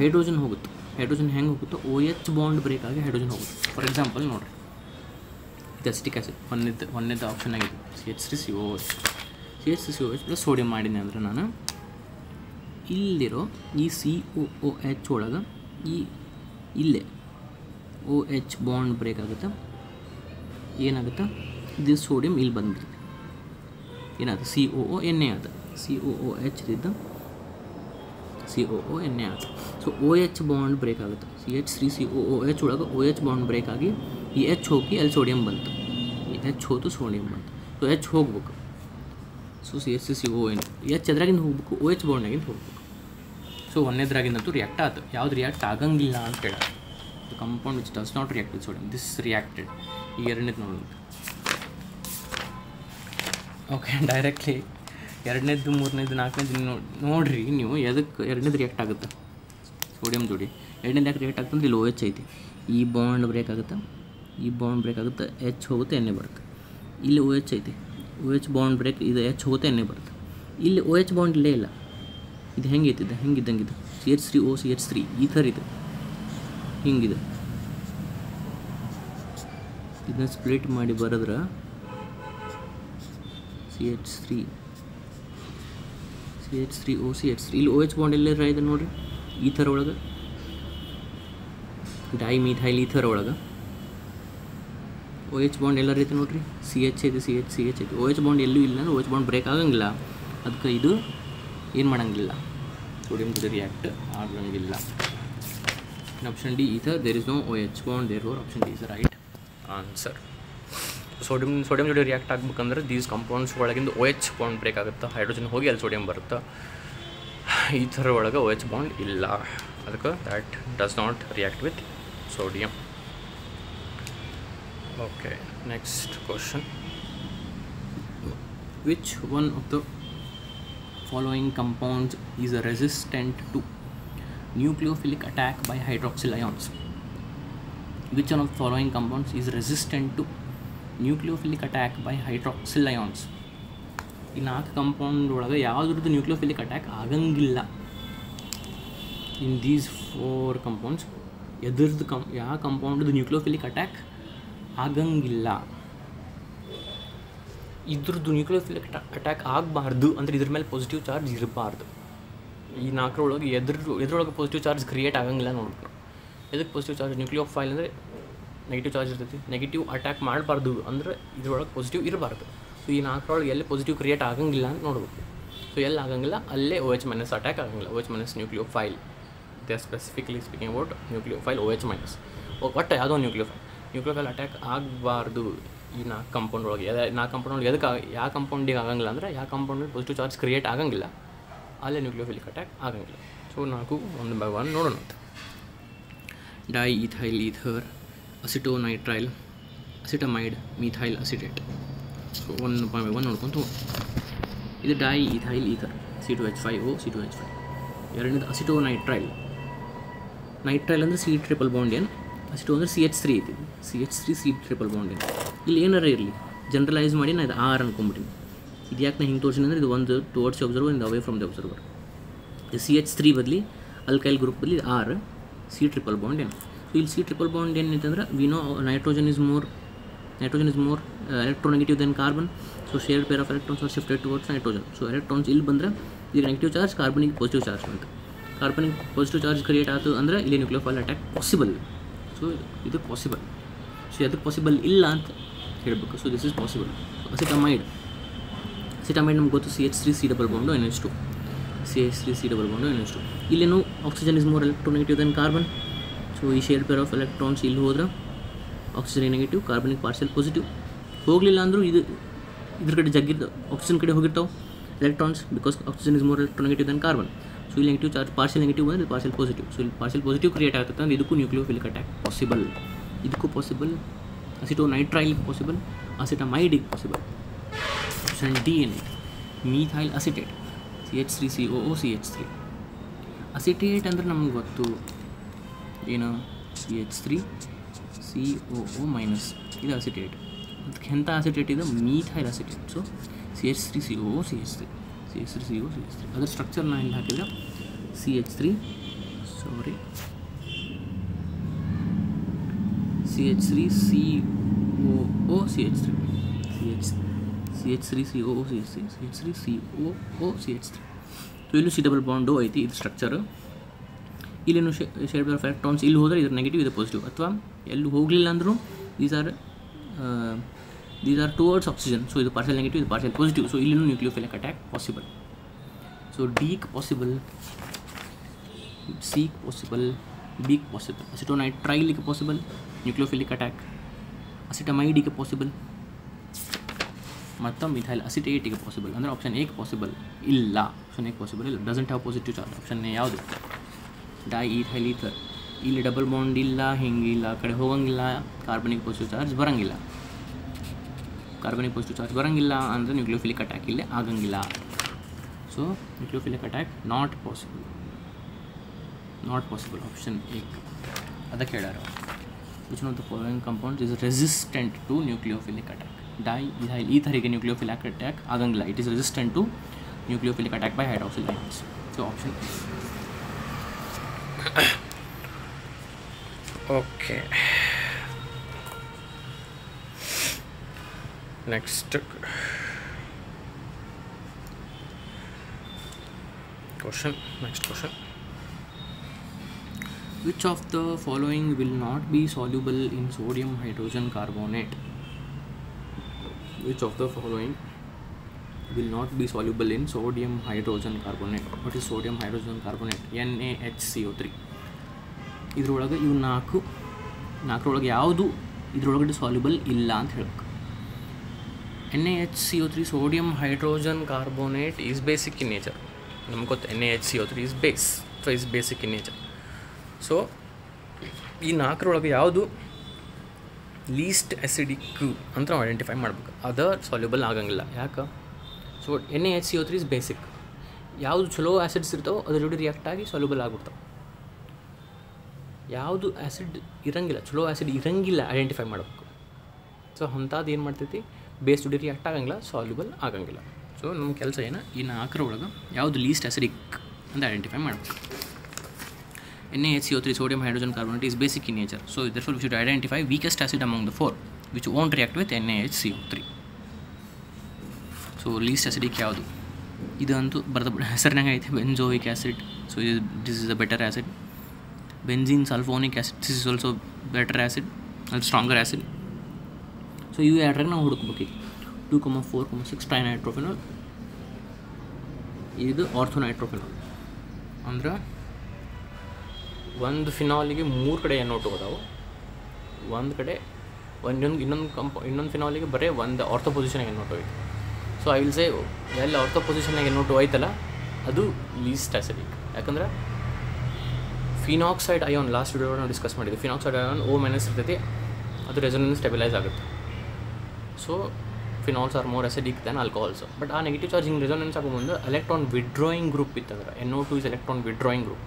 ಹೈಡ್ರೋಜನ್ ಹೋಗುತ್ತೆ. ಹೈಡ್ರೋಜನ್ ಹೆಂಗೆ ಹೋಗುತ್ತೋ OH ಬಾಂಡ್ ಬ್ರೇಕ್ ಆಗಿ ಹೈಡ್ರೋಜನ್ ಹೋಗುತ್ತೆ. ಫಾರ್ ಎಕ್ಸಾಂಪಲ್ ನೋಡಿರಿ, ಇದು ಅಸಿಟಿಕ್ ಆ್ಯಸಿಡ್ ಒಂದನೇದು ಆಪ್ಷನ್ ಆಗಿದೆ, CH3COOH. CH3COOH ಪ್ಲಸ್ ಸೋಡಿಯಂ ಮಾಡಿದೆ ಅಂದರೆ ನಾನು ಇಲ್ಲಿರೋ ಈ COOH ಒಳಗೆ ಇಲ್ಲೇ OH ಬಾಂಡ್ ಬ್ರೇಕ್ ಆಗುತ್ತೆ. ಏನಾಗುತ್ತೆ, ಇದು ಸೋಡಿಯಂ ಇಲ್ಲಿ ಬಂದ್ಬಿಡುತ್ತೆ, ಏನಾಗುತ್ತೆ COONA ಆದ, COOH ಇದ್ದ COONA ಆದ. ಸೊ OH ಬಾಂಡ್ ಬ್ರೇಕ್ ಆಗುತ್ತೆ. CH3COOH ಒಳಗೆ OH ಬಾಂಡ್ ಬ್ರೇಕ್ ಆಗಿ ಈ H ಹೋಗಿ ಅಲ್ಲಿ ಸೋಡಿಯಂ ಬಂತು, ಈ H ಹೋತು ಸೋಡಿಯಂ ಬಂತು. ಸೊ H ಹೋಗ್ಬೇಕು, ಸೊ CH3CON H ಎದ್ರಾಗಿಂದ ಹೋಗ್ಬೇಕು, OH ಬಾಂಡ್ನಾಗಿಂದ ಹೋಗ್ಬೇಕು. ಸೊ ಒಂದೇದ್ರಾಗಿಂದಂತೂ ರಿಯಾಕ್ಟ್ ಆಯ್ತು, ಯಾವ್ದು ರಿಯಾಕ್ಟ್ ಆಗಂಗಿಲ್ಲ ಅಂತ ಹೇಳ. The compound which does not react with sodium, this reacted. ಈಗ ಎರಡನೇದು ನೋಡೋಣ. ಓಕೆ, ಡೈರೆಕ್ಟ್ಲಿ ಎರಡನೇದು, ಮೂರನೇದು, ನಾಲ್ಕನೇದು ನೋಡ್ರಿ ನೀವು ಎದಕ್ಕೆ ಎರಡನೇದು ರಿಯಾಕ್ಟ್ ಆಗುತ್ತೆ ಸೋಡಿಯಂ ಜೋಡಿ. ಎರಡನೇದು ಯಾಕೆ ರಿಯಾಕ್ಟ್ ಆಗ್ತಂದ್ರೆ ಇಲ್ಲಿ OH ಐತಿ, ಈ ಬಾಂಡ್ ಬ್ರೇಕ್ ಆಗುತ್ತೆ, ಈ ಬಾಂಡ್ ಬ್ರೇಕ್ ಆಗುತ್ತೆ, H ಹೋಗುತ್ತೆ, NA ಬರುತ್ತೆ. ಇಲ್ಲಿ OH ಐತಿ, ಓ ಎಚ್ ಬಾಂಡ್ ಬ್ರೇಕ್ ಇದು ಎಚ್ ಹೋಗುತ್ತೆ ಎನ್ನೇ ಬರುತ್ತೆ. ಇಲ್ಲಿ ಓ ಎಚ್ ಬಾಂಡ್ ಇಲ್ಲೇ ಇಲ್ಲ. ಇದು ಹೆಂಗೈತೆ ಇದು ಹೆಂಗಿದ್ದಂಗಿದೆ CH3O CH3 ಈ ಥರ ಇದೆ ಹಿಂಗಿದೆ. ಇದನ್ನ ಸ್ಪ್ಲಿಟ್ ಮಾಡಿ ಬರೆದ್ರೆ CH3O CH3 ಇಲ್ಲಿ OH ಬಾಂಡ್ ಎಲ್ಲರ ಇದೆ ನೋಡಿರಿ ಈ ಥರ ಒಳಗೆ ಡೈಮಿಥೈಲ್ ಈ ಥರ ಒಳಗೆ OH ಬಾಂಡ್ ಎಲ್ಲರ ಐತೆ ನೋಡಿರಿ CH ಐತೆ CH ಐತೆ. OH ಬಾಂಡ್ ಎಲ್ಲೂ ಇಲ್ಲ ಅಂದ್ರೆ OH ಬಾಂಡ್ ಬ್ರೇಕ್ ಆಗಂಗಿಲ್ಲ. ಅದಕ್ಕೆ ಇದು ಏನು ಮಾಡೋಂಗಿಲ್ಲ ಸೋಡಿಯಂ ಜೊತೆ ರಿಯಾಕ್ಟ್ ಆಗಂಗಿಲ್ಲ. Option D ether there is no OH bond therefore option D is right answer. Sodium ಜೊತೆ ರಿಯಾಕ್ಟ್ ಆಗಬೇಕಂದ್ರೆ ದೀಸ್ ಕಾಂಪೌಂಡ್ಸ್ ಒಳಗಿಂದ OH ಬಾಂಡ್ ಬ್ರೇಕ್ ಆಗುತ್ತೆ. ಹೈಡ್ರೋಜನ್ ಹೋಗಿ ಅಲ್ಲಿ ಸೋಡಿಯಂ ಬರುತ್ತೆ. ಈ ಥರ ಒಳಗೆ OH ಬಾಂಡ್ ಇಲ್ಲ. ಅದಕ್ಕೆ that does not react with sodium. Okay, next question. Which one of the following compounds is resistant to nucleophilic attack by hydroxyl ions? Which one of the following compounds is resistant to nucleophilic attack by hydroxyl ions? ಈ 4 compound ಒಳಗೆ ಯಾವುದ್ರದ್ದು nucleophilic attack ಆಗಂಗಿಲ್ಲ. In these 4 compounds ಎದ್ರದ್ದು ಯಾವ ಕಂಪೌಂಡ್ದು nucleophilic attack ಆಗಂಗಿಲ್ಲ. ಇದ್ರದ್ದು nucleophilic attack ಆಗಬಾರ್ದು ಅಂದರೆ ಇದ್ರ ಮೇಲೆ ಪಾಸಿಟಿವ್ ಚಾರ್ಜ್ ಇರಬಾರ್ದು. ಈ 4ರೊಳಗೆ ಎದ್ರೊಳಗೆ ಪಾಸಿಟಿವ್ ಚಾರ್ಜ್ ಕ್ರಿಯೇಟ್ ಆಗಂಗಿಲ್ಲ ನೋಡ್ಬೇಕು. ಎದಕ್ಕೆ ಪಾಸಿಟಿವ್ ಚಾರ್ಜ್ ನ್ಯೂಕ್ಲಿಯೋಫೈಲ್ ಅಂದರೆ ನೆಗೆಟಿವ್ ಚಾರ್ಜ್ ಇರ್ತೈತಿ. ನೆಗೆಟಿವ್ ಅಟ್ಯಾಕ್ ಮಾಡಬಾರ್ದು ಅಂದರೆ ಇದ್ರೊಳಗೆ ಪಾಸಿಟಿವ್ ಇರಬಾರ್ದು. ಸೊ ಈ 4ರೊಳಗೆ ಎಲ್ಲಿ ಪಾಸಿಟಿವ್ ಕ್ರಿಯೇಟ್ ಆಗಂಗಿಲ್ಲ ಅಂತ ನೋಡ್ಬೇಕು. ಸೊ ಎಲ್ಲಿ ಆಗಂಗಿಲ್ಲ ಅಲ್ಲೇ OH ಮೈನಸ್ ಅಟ್ಯಾಕ್ ಆಗಂಗಿಲ್ಲ. OH minus nucleophile they are specifically speaking about nucleophile OH minus. ಒಟ್ಟು ಯಾವುದೋ ನ್ಯೂಕ್ಲಿಯೋಫೈಲ್ ಅಟ್ಯಾಕ್ ಆಗಬಾರ್ದು ಈ 4 ಕಂಪೌಂಡ್ ಒಳಗೆ. 4 ಕಂಪೌಂಡ್ ಒಳಗೆ ಎದಕ್ಕೆ ಯಾವ ಕಂಪೌಂಡಿಗೆ ಆಗಂಗಿಲ್ಲ ಅಂದರೆ ಯಾವ ಕಂಪೌಂಡ್ ಪಾಸಿಟಿವ್ ಚಾರ್ಜ್ ಕ್ರಿಯೇಟ್ ಆಗಂಗಿಲ್ಲ ಅಲ್ಲೇ ನ್ಯೂಕ್ಲಿಯೋಫಿಲಿಕ್ ಅಟ್ಯಾಕ್ ಆಗಂಗಿಲ್ಲ. ಸೊ 4 1 by 1 ನೋಡೋಣ. Diethyl ether, acetonitrile, acetamide, methyl acetate. So 1 by 1 ನೋಡ್ಕೊಂತ ಇದು ಡೈಇಥೈಲ್ ಈಥರ್ C2H5O C2H5. ಎರಡನೇದು ಅಸಿಟೋನೈಟ್ರೈಲ್. ನೈಟ್ರೈಲ್ ಅಂದರೆ C ಟ್ರಿಪಲ್ ಬಾಂಡ್ ಏನು, ಅಸಿಟೋ ಅಂದರೆ CH3 ಐತಿ. CH3 C ಟ್ರಿಪಲ್ ಬಾಂಡ್ ಏನು. ಇಲ್ಲಿ ಏನಾರ ಇರಲಿ ಜನರಲೈಸ್ ಮಾಡಿ ನಾನು ಇದು R ಅನ್ಕೊಂಬಿಟ್ಟಿನಿ. ಇದು ಯಾಕೆ ನಾನು ಹಿಂಗೆ ತೋರಿಸಿನಿ ಅಂದರೆ ಇದು ಒಂದು ಟುವರ್ಡ್ಸ್ ಅಬ್ಸರ್ವರ್ ಇಂದ away from the observer. CH3 ಬದಲಿ ಅಲ್ಕೈಲ್ ಗ್ರೂಪ್ ಬದಲಿ R C ಟ್ರಿಪಲ್ ಬಾಂಡ್ ಏನು. ಸೊ ಇಲ್ಲಿ C ಟ್ರಿಪಲ್ ಬಾಂಡ್ ಏನಂತಂದ್ರೆ we know nitrogen is more electronegative than carbon. So shared pair of electrons are shifted towards nitrogen. So electrons ಇಲ್ಲಿ ಬಂದರೆ ಇದು negative charge, ಕಾರ್ಬನಿಗೆ positive charge ಅಂತ. ಕಾರ್ಬನಿಗೆ positive charge create ಆಯಿತು ಅಂದರೆ ಇಲ್ಲಿ ನ್ಯೂಕ್ಲಿಯೋಫೈಲ್ ಅಟ್ಯಾಕ್ ಪಾಸಿಬಲ್. ಸೊ ಇದು ಪಾಸಿಬಲ್. ಸೊ ಅದಕ್ಕೆ ಪಾಸಿಬಲ್ ಇಲ್ಲ ಅಂತ ಹೇಳಬೇಕು. So this is possible. Acetamide ನಮ್ಗೆ ಗೊತ್ತು CH3 C double bond NH2. CH3 C double bond NH2. ಇಲ್ಲೇನು oxygen is more electronegative than carbon. So ಈ ಶೇರ್ ಪೇರ್ ಆಫ್ ಎಲೆಕ್ಟ್ರಾನ್ಸ್ ಇಲ್ಲಿ ಹೋದ್ರೆ ಆಕ್ಸಿಜನ್ ನೆಗೆಟಿವ್, ಕಾರ್ಬನಿಕ್ ಪಾರ್ಷಿಯಲ್ ಪಾಸಿಟಿವ್. ಹೋಗಲಿಲ್ಲ ಅಂದರೂ ಇದ್ರ ಕಡೆ ಜಗ್ಗಿರ್ತಾವೆ, ಆಕ್ಸಿಜನ್ ಕಡೆ ಹೋಗಿರ್ತಾವೆ electrons, because oxygen is more electronegative than carbon. So ಇಲ್ಲಿ ನೆಗೆಟಿವ್ ಚಾರ್ಜ್ ಪಾರ್ಷಿಯಲ್ ನೆಗೆಟಿವ್ ಅಂದರೆ ಪಾರ್ಷಿಯಲ್ ಪಾಸಿಟಿವ್. ಸೊ ಇಲ್ಲಿ ಪಾರ್ಷಿಯಲ್ ಪಾಸಿಟಿವ್ ಕ್ರಿಯೇಟ್ ಆಗ್ತದೆ ಅಂದರೆ ಇದಕ್ಕೂ ನ್ಯೂಕ್ಲಿಯೋಫಿಲಿಕ್ ಅಟ್ಯಾಕ್ ಪಾಸಿಬಲ್. ಇದಕ್ಕೂ ಪಾಸಿಬಲ್. ಅಸಿಟೋನೈಟ್ರೈಲಿಗೆ ಪಾಸಿಬಲ್, ಅಸಿಟಮೈಡಿಗೆ ಪಾಸಿಬಲ್. ಆಪ್ಷನ್ ಡಿ ಏನಿದೆ methyl acetate CH3COO CH3. Acetate ಅಂದರೆ ನಮ್ಗೆ ಗೊತ್ತು ಏನು CH3COO ಮೈನಸ್ ಇದು ಅಸಿಟೇಟ್. ಅದಕ್ಕೆ ಎಂಥ ಅಸಿಟೇಟ್ ಇದೆ methyl acetate. So CH3COO CH3 ಅದರ ಸ್ಟ್ರಕ್ಚರ್ ನಾನು ಇಲ್ಲಿ ಹಾಕಿದ್ರೆ CH3COO CH3. ಸೊ ಇಲ್ಲೂ C ಡಬಲ್ ಬಾಂಡು ಐತಿ ಇದು ಸ್ಟ್ರಕ್ಚರು. ಇಲ್ಲೇನು ಶೇರ್ ಆಫ್ ಎಲೆಕ್ಟ್ರಾನ್ಸ್ ಇಲ್ಲಿ ಹೋದರೆ ಇದ್ರ ನೆಗೆಟಿವ್ ಇದು ಪಾಸಿಟಿವ್, ಅಥವಾ ಎಲ್ಲೂ ಹೋಗಲಿಲ್ಲ ಅಂದರೂ these are towards oxygen. So ಇದು ಪಾರ್ಷಿಯಲ್ ನೆಗೆಟಿವ್, ಇದು ಪಾರ್ಷಿಯಲ್ ಪಾಸಿಟಿವ್. ಸೊ ಇಲ್ಲಿನೂ ನ್ಯೂಕ್ಲಿಯೋಫಿಲಿಕ್ ಅಟ್ಯಾಕ್ ಪಾಸಿಬಲ್. ಸೊ ಡಿಗೆ ಪಾಸಿಬಲ್, ಸಿಗೆ ಪಾಸಿಬಲ್, ಬಿಗೆ ಪಾಸಿಬಲ್. ಅಸಿಟೋನೈಟ್ರೈಲಿಗೆ ಪಾಸಿಬಲ್ ನ್ಯೂಕ್ಲಿಯೋಫಿಲಿಕ್ ಅಟ್ಯಾಕ್, ಅಸಿಟಮೈಡಿಗೆ ಪಾಸಿಬಲ್ ಮತ್ತು ಮಿಥೈಲ್ ಅಸಿಟೇಟಿಗೆ ಪಾಸಿಬಲ್. ಅಂದರೆ ಆಪ್ಷನ್ ಎಗೆ ಪಾಸಿಬಲ್ ಇಲ್ಲ. ಆಪ್ಷನ್ ಎಗೆ ಪಾಸಿಬಲ್ ಇಲ್ಲ, doesn't have positive charge. Option A ಯಾವುದು ಡೈಇಥೈಲ್ ಈಥರ್. ಇಲ್ಲಿ ಡಬಲ್ ಬಾಂಡ್ ಇಲ್ಲ, ಹಿಂಗಿಲ್ಲ, ಆ ಕಡೆ ಹೋಗಂಗಿಲ್ಲ, ಕಾರ್ಬನಿಕ್ ಪಾಸಿಟಿವ್ ಚಾರ್ಜ್ ಬರೋಂಗಿಲ್ಲ. ಕಾರ್ಬನಿಕ್ ಪಾಸಿಟಿವ್ ಚಾರ್ಜ್ ಬರೋಂಗಿಲ್ಲ ಅಂದರೆ ನ್ಯೂಕ್ಲಿಯೋಫಿಲಿಕ್ ಅಟ್ಯಾಕ್ ಇಲ್ಲೇ ಆಗಂಗಿಲ್ಲ. So nucleophilic attack not possible. Option A ಅದಕ್ಕೆ ಹೇಳ್ಯಾರ. Which one of the following compounds is resistant to nucleophilic attack. Diethyl ಈಥರಿಗೆ ನ್ಯೂಕ್ಲಿಯೋಫಿಲಿಕ್ ಅಟ್ಯಾಕ್ ಆಗಂಗಿಲ್ಲ. It is resistant to nucleophilic attack by hydroxyl ions. So option okay. Next question. Next question. Which of the following will not be soluble in sodium hydrogen carbonate? Which of the following will not be soluble in sodium hydrogen carbonate? What is sodium hydrogen carbonate? NaHCO3. ಇದರೊಳಗೆ ಇವು ನಾಲ್ಕರೊಳಗೆ ಯಾವುದು ಇದರೊಳಗಡೆ soluble ಇಲ್ಲ ಅಂತ ಹೇಳಬೇಕು. NaHCO3 sodium hydrogen carbonate is basic in nature. ನಮ್ಗೆ ಗೊತ್ತು NaHCO3 is base, so is basic in nature. So ಈ ನಾಲ್ಕರೊಳಗೆ ಯಾವುದು ಲೀಸ್ಟ್ ಅಸಿಡಿಕ್ ಅಂತ ನಾವು ಐಡೆಂಟಿಫೈ ಮಾಡ್ಬೇಕು. ಅದರ್ ಸಾಲ್ಯುಬಲ್ ಆಗಂಗಿಲ್ಲ. ಯಾಕೆ? So NaHCO3 is basic. ಯಾವುದು ಚಲೋ ಆ್ಯಸಿಡ್ಸ್ ಇರ್ತಾವೋ ಅದ್ರ ಜೊತೆ ರಿಯಾಕ್ಟ್ ಆಗಿ ಸಾಲ್ಯುಬಲ್ ಆಗ್ಬಿಡ್ತಾವೆ. ಯಾವುದು ಆ್ಯಸಿಡ್ ಇರಂಗಿಲ್ಲ, ಚಲೋ ಆ್ಯಸಿಡ್ ಇರಂಗಿಲ್ಲ ಐಡೆಂಟಿಫೈ ಮಾಡಬೇಕು. ಸೊ ಅಂಥದ್ದು ಏನು ಮಾಡ್ತೈತಿ, ಬೇಸ್ ಜೊತೆ ರಿಯಾಕ್ಟ್ ಆಗಂಗಿಲ್ಲ, ಸಾಲ್ಯುಬಲ್ ಆಗಂಗಿಲ್ಲ. ಸೊ ನಮ್ಮ ಕೆಲಸ ಏನು, ಈ ನಾಲ್ಕರೊಳಗೆ ಯಾವುದು ಲೀಸ್ಟ್ ಅಸಿಡಿಕ್ ಅಂತ ಐಡೆಂಟಿಫೈ ಮಾಡಬೇಕು. NaHCO3 sodium hydrogen carbonate is basic in nature. So therefore we should identify weakest acid among the four which won't react with NaHCO3. So least acidic ಯಾವುದು ಇದಂತೂ ಬರೆದ ಹೆಸರಿನಾಗ ಐತೆ, benzoic acid. So this is a better acid. Benzene sulphonic acid, this is also better acid, ಅದು stronger acid. So ಇವು ಎರಡರಾಗ ನಾವು ಹುಡುಕ್ಬೇಕೀಗ. 2,4,6 ಟ್ರೈನೈಟ್ರೋಫಿನಾಲ್, ಇದು ಆರ್ಥೋನೈಟ್ರೋಫಿನಾಲ್. ಅಂದ್ರೆ ಒಂದು ಫಿನಾಲಿಗೆ 3 ಕಡೆ NO2 ಅದಾವೆ, ಒಂದು ಕಡೆ ಇನ್ನೊಂದು ಫಿನಾಲಿಗೆ ಬರೀ ಒಂದು ಆರ್ಥೋ ಪೊಸಿಷನಾಗ NO2 ಐತೆ. ಸೊ ಐ ವಿಲ್ ಸೇ ಎಲ್ಲಿ ಆರ್ಥೋ ಪೊಸಿಷನ್ನಾಗ NO2 ಐತಲ್ಲ ಅದು ಲೀಸ್ಟ್ ಆ್ಯಸಿಡಿಕ್. ಯಾಕಂದ್ರೆ ಫಿನಾಕ್ಸೈಡ್ ಅಯಾನ್ ಲಾಸ್ಟ್ ವಿಡಿಯೋ ನಾವು ಡಿಸ್ಕಸ್ ಮಾಡಿದ್ವಿ. ಫಿನಾಕ್ಸೈಡ್ ಅಯಾನ್ O- ಇರ್ತೈತಿ, ಅದು ರೆಸೊನೆನ್ಸ್ ಸ್ಟೆಬಿಲೈಸ್ ಆಗುತ್ತೆ. So phenols are more acidic than alcohols. But ಆ ನೆಗೆಟಿವ್ ಚಾರ್ಜ್ ಹಿಂಗೆ ರೆಸೊನೆನ್ಸ್ ಆಗೋ ಮುಂದೆ ಎಲೆಕ್ಟ್ರಾನ್ ವಿಡ್ರಾಯಿಂಗ್ ಗ್ರೂಪ್ ಇತ್ತಂದ್ರೆ NO2 is electron withdrawing group,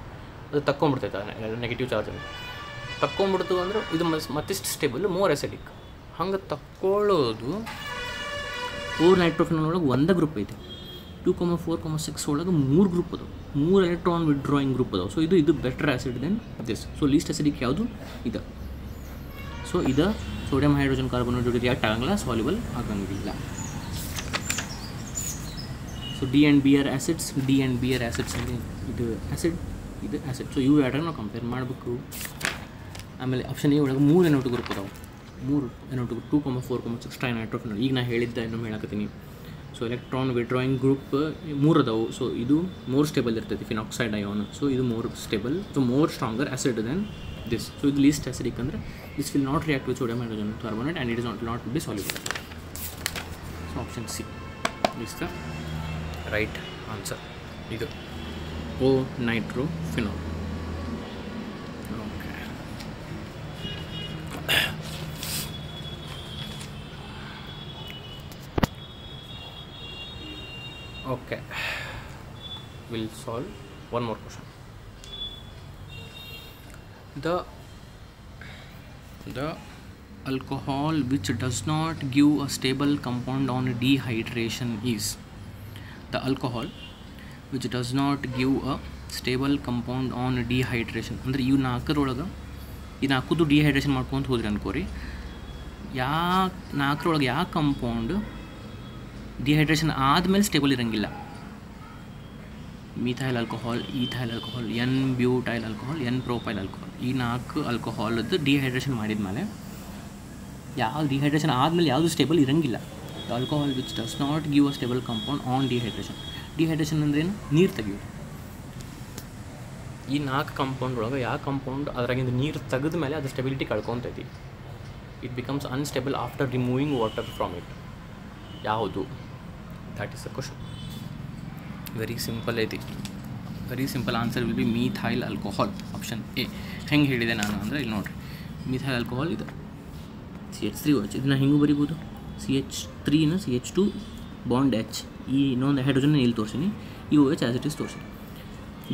ಅದು ತಕ್ಕೊಂಬಿಡ್ತೈತೆ ನೆಗೆಟಿವ್ ಚಾರ್ಜನ್ನು. ತಕ್ಕೊಂಬಿಡ್ತು ಅಂದ್ರೆ ಇದು ಮತ್ತಿಷ್ಟು ಸ್ಟೇಬಲ್, ಮೋರ್ ಅಸಿಡಿಕ್. ಹಂಗೆ ತಕ್ಕೊಳ್ಳೋದು ನೈಟ್ರೋಫಿನಾಲ್ ಒಳಗೆ ಒಂದೇ ಗ್ರೂಪ್ ಐತೆ. 2,4,6 ಒಳಗೆ 3 ಗ್ರೂಪ್ ಅದಾವೆ, 3 ಎಲೆಕ್ಟ್ರಾನ್ ವಿಡ್ರಾಯಿಂಗ್ ಗ್ರೂಪ್ ಅದಾವೆ. ಸೊ ಇದು better acid than this. So least acidic ಯಾವುದು ಇದು. ಸೊ ಇದು ಸೋಡಿಯಂ ಹೈಡ್ರೋಜನ್ ಕಾರ್ಬೋನೇಟ್ ಜೊತೆ ರಿಯಾಕ್ಟ್ ಆಗಂಗಿಲ್ಲ, ಸಾಲ್ಯುಬಲ್ ಆಗಂಗಿಲ್ಲ. So D and B are acids ಅಂದರೆ ಇದು ಆ್ಯಸಿಡ್, ಇದು ಆ್ಯಸಿಡ್. ಸೊ ಇವು ಎರಡನ್ನ ನಾವು ಕಂಪೇರ್ ಮಾಡಬೇಕು. ಆಮೇಲೆ ಆಪ್ಷನ್ ಎ ಒಳಗೆ 3 NO2 ಗ್ರೂಪ್ ಅದಾವೆ, 3 NO2 2,4,6 ಟ್ರೈನೈಟ್ರೋಫಿನಾಲ್. ಈಗ ನಾನು ಹೇಳಿದ್ದ ಇನ್ನೊಮ್ಮೆ ಹೇಳಕತ್ತೀನಿ. ಸೊ ಎಲೆಕ್ಟ್ರಾನ್ ವಿಡ್ರಾಯಿಂಗ್ ಗ್ರೂಪ್ 3 ಅದಾವೆ. ಸೊ ಇದು ಮೋರ್ ಸ್ಟೇಬಲ್ ಇರ್ತೈತಿ, ಫಿನಾಕ್ಸೈಡ್ ಅಯಾನ್. ಸೊ ಇದು more stable, so more stronger acid than this. So the least acidic ಅಂದರೆ this will not react with sodium hydrogen carbonate and it is not be soluble. So option C is the right answer. ಇದು O-nitrophenol. Okay, we'll solve one more question. The alcohol which does not give a stable compound on dehydration is. The alcohol which does not give a stable compound on dehydration. ಅಂದರೆ ಇವು ನಾಲ್ಕರೊಳಗೆ ಈ ನಾಲ್ಕು dehydration ಮಾಡ್ಕೊಂತ ಹೋದ್ರಿ ಅನ್ಕೋರಿ. ನಾಲ್ಕರೊಳಗೆ ಯಾವ compound dehydration ಆದಮೇಲೆ ಸ್ಟೇಬಲ್ ಇರೋಂಗಿಲ್ಲ. Methyl alcohol, ethyl alcohol, n butyl alcohol, n propyl alcohol. ಈ 4 ಆಲ್ಕೋಹಾಲದ್ದು ಡಿಹೈಡ್ರೇಷನ್ ಮಾಡಿದ್ಮೇಲೆ ಯಾವ ಡಿಹೈಡ್ರೇಷನ್ ಆದಮೇಲೆ ಯಾವುದು ಸ್ಟೇಬಲ್ ಇರೋಂಗಿಲ್ಲ. The alcohol which does not give a stable compound on dehydration. Dehydration ಅಂದ್ರೇನು? ನೀರು ತೆಗಿಯೋದು. ಈ 4 ಕಂಪೌಂಡ್ ಒಳಗೆ ಯಾವ ಕಂಪೌಂಡ್ ಅದ್ರಾಗಿಂದ ನೀರು ತೆಗೆದ ಮೇಲೆ ಅದು ಸ್ಟೆಬಿಲಿಟಿ ಕಳ್ಕೊತೈತಿ. It becomes unstable after removing water from it. ಯಾವುದು? That is the question. Very simple ಐತಿ. Very simple answer will be methyl alcohol, option A. ಹೆಂಗೆ ಹೇಳಿದೆ ನಾನು ಅಂದರೆ ಇಲ್ಲಿ ನೋಡಿರಿ, ಮಿಥೈಲ್ ಆಲ್ಕೋಹಾಲ್ ಇದು CH3OH. ಇದನ್ನ ಹೆಂಗೂ ಬರಿಬೋದು, CH3ನ CH2 ಬಾಂಡ್ H, ಈ ಇನ್ನೊಂದು ಹೈಡ್ರೋಜನ್ ಇಲ್ಲಿ ತೋರಿಸೀನಿ, ಈ OH ಆ್ಯಸ್ ಇಟ್ ಈಸ್ ತೋರಿಸೀನಿ.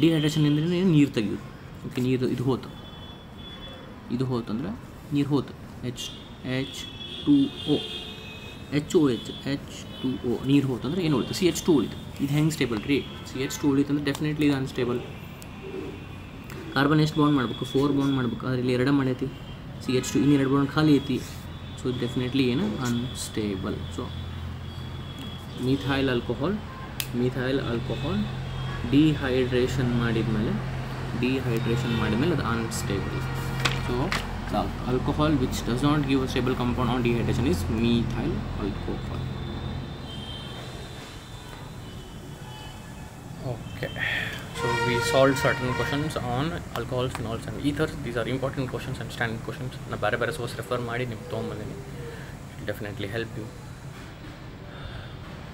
ಡಿಹೈಡ್ರೇಷನ್ ಅಂದರೆ ನೀರು ತೆಗಿಯೋದು. ಓಕೆ, ನೀರು ಇದು ಹೋತು ಅಂದ್ರೆ ನೀರು ಹೋತು, H2O. H2O ನೀರು ಹೋತಂದ್ರೆ ಏನು ಉಳಿತು? CH2 ಉಳಿತು. ಇದು ಹೆಂಗೆ ಸ್ಟೇಬಲ್ ರೀ? CH2 ಉಳಿತು ಅಂದರೆ ಡೆಫಿನೆಟ್ಲಿ ಇದು ಅನ್ಸ್ಟೇಬಲ್. ಕಾರ್ಬನ್ ಎಷ್ಟು ಬಾಂಡ್ ಮಾಡಬೇಕು? 4 ಬಾಂಡ್ ಮಾಡಬೇಕು. ಆದರೆ ಇಲ್ಲಿ 2 ಮಾಡೈತಿ CH2, ಇನ್ನು 2 ಬಾಂಡ್ ಖಾಲಿ ಐತಿ. ಸೊ ಇದು ಡೆಫಿನೆಟ್ಲಿ ಏನು? Unstable. So methyl alcohol dehydration ಮಾಡಿದ್ಮೇಲೆ ಅದು unstable. So the alcohol which does not give a stable compound on dehydration is methyl alcohol. Okay, so we solved certain questions on alcohols, phenols and ethers. These are important questions and standard questions. Na bare source refer ಮಾಡಿ ನಿಮ್ಗೆ ತೊಗೊಂಬಂದಿನಿ. Definitely help you.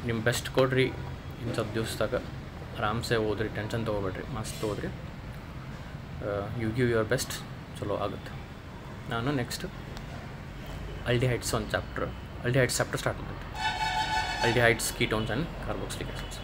ನಿಮ್ಮ best ಕೊಡ್ರಿ. ಇನ್ನು ಸ್ವಲ್ಪ ದಿವಸದಾಗ ಆರಾಮ್ಸೆ ಓದ್ರಿ, tension ತೊಗೋಬೇಡ್ರಿ, ಮಸ್ತ್ ಓದ್ರಿ. ಯು ಗಿವ್ ಯುವರ್ ಬೆಸ್ಟ್, ಚಲೋ ಆಗುತ್ತೆ. ನಾನು ನೆಕ್ಸ್ಟ್ ಆಲ್ಡಿಹೈಡ್ಸ್ ಚಾಪ್ಟರ್ ಸ್ಟಾರ್ಟ್ ಮಾಡ್ತೀನಿ. Aldehydes, ketones and carboxylic acids.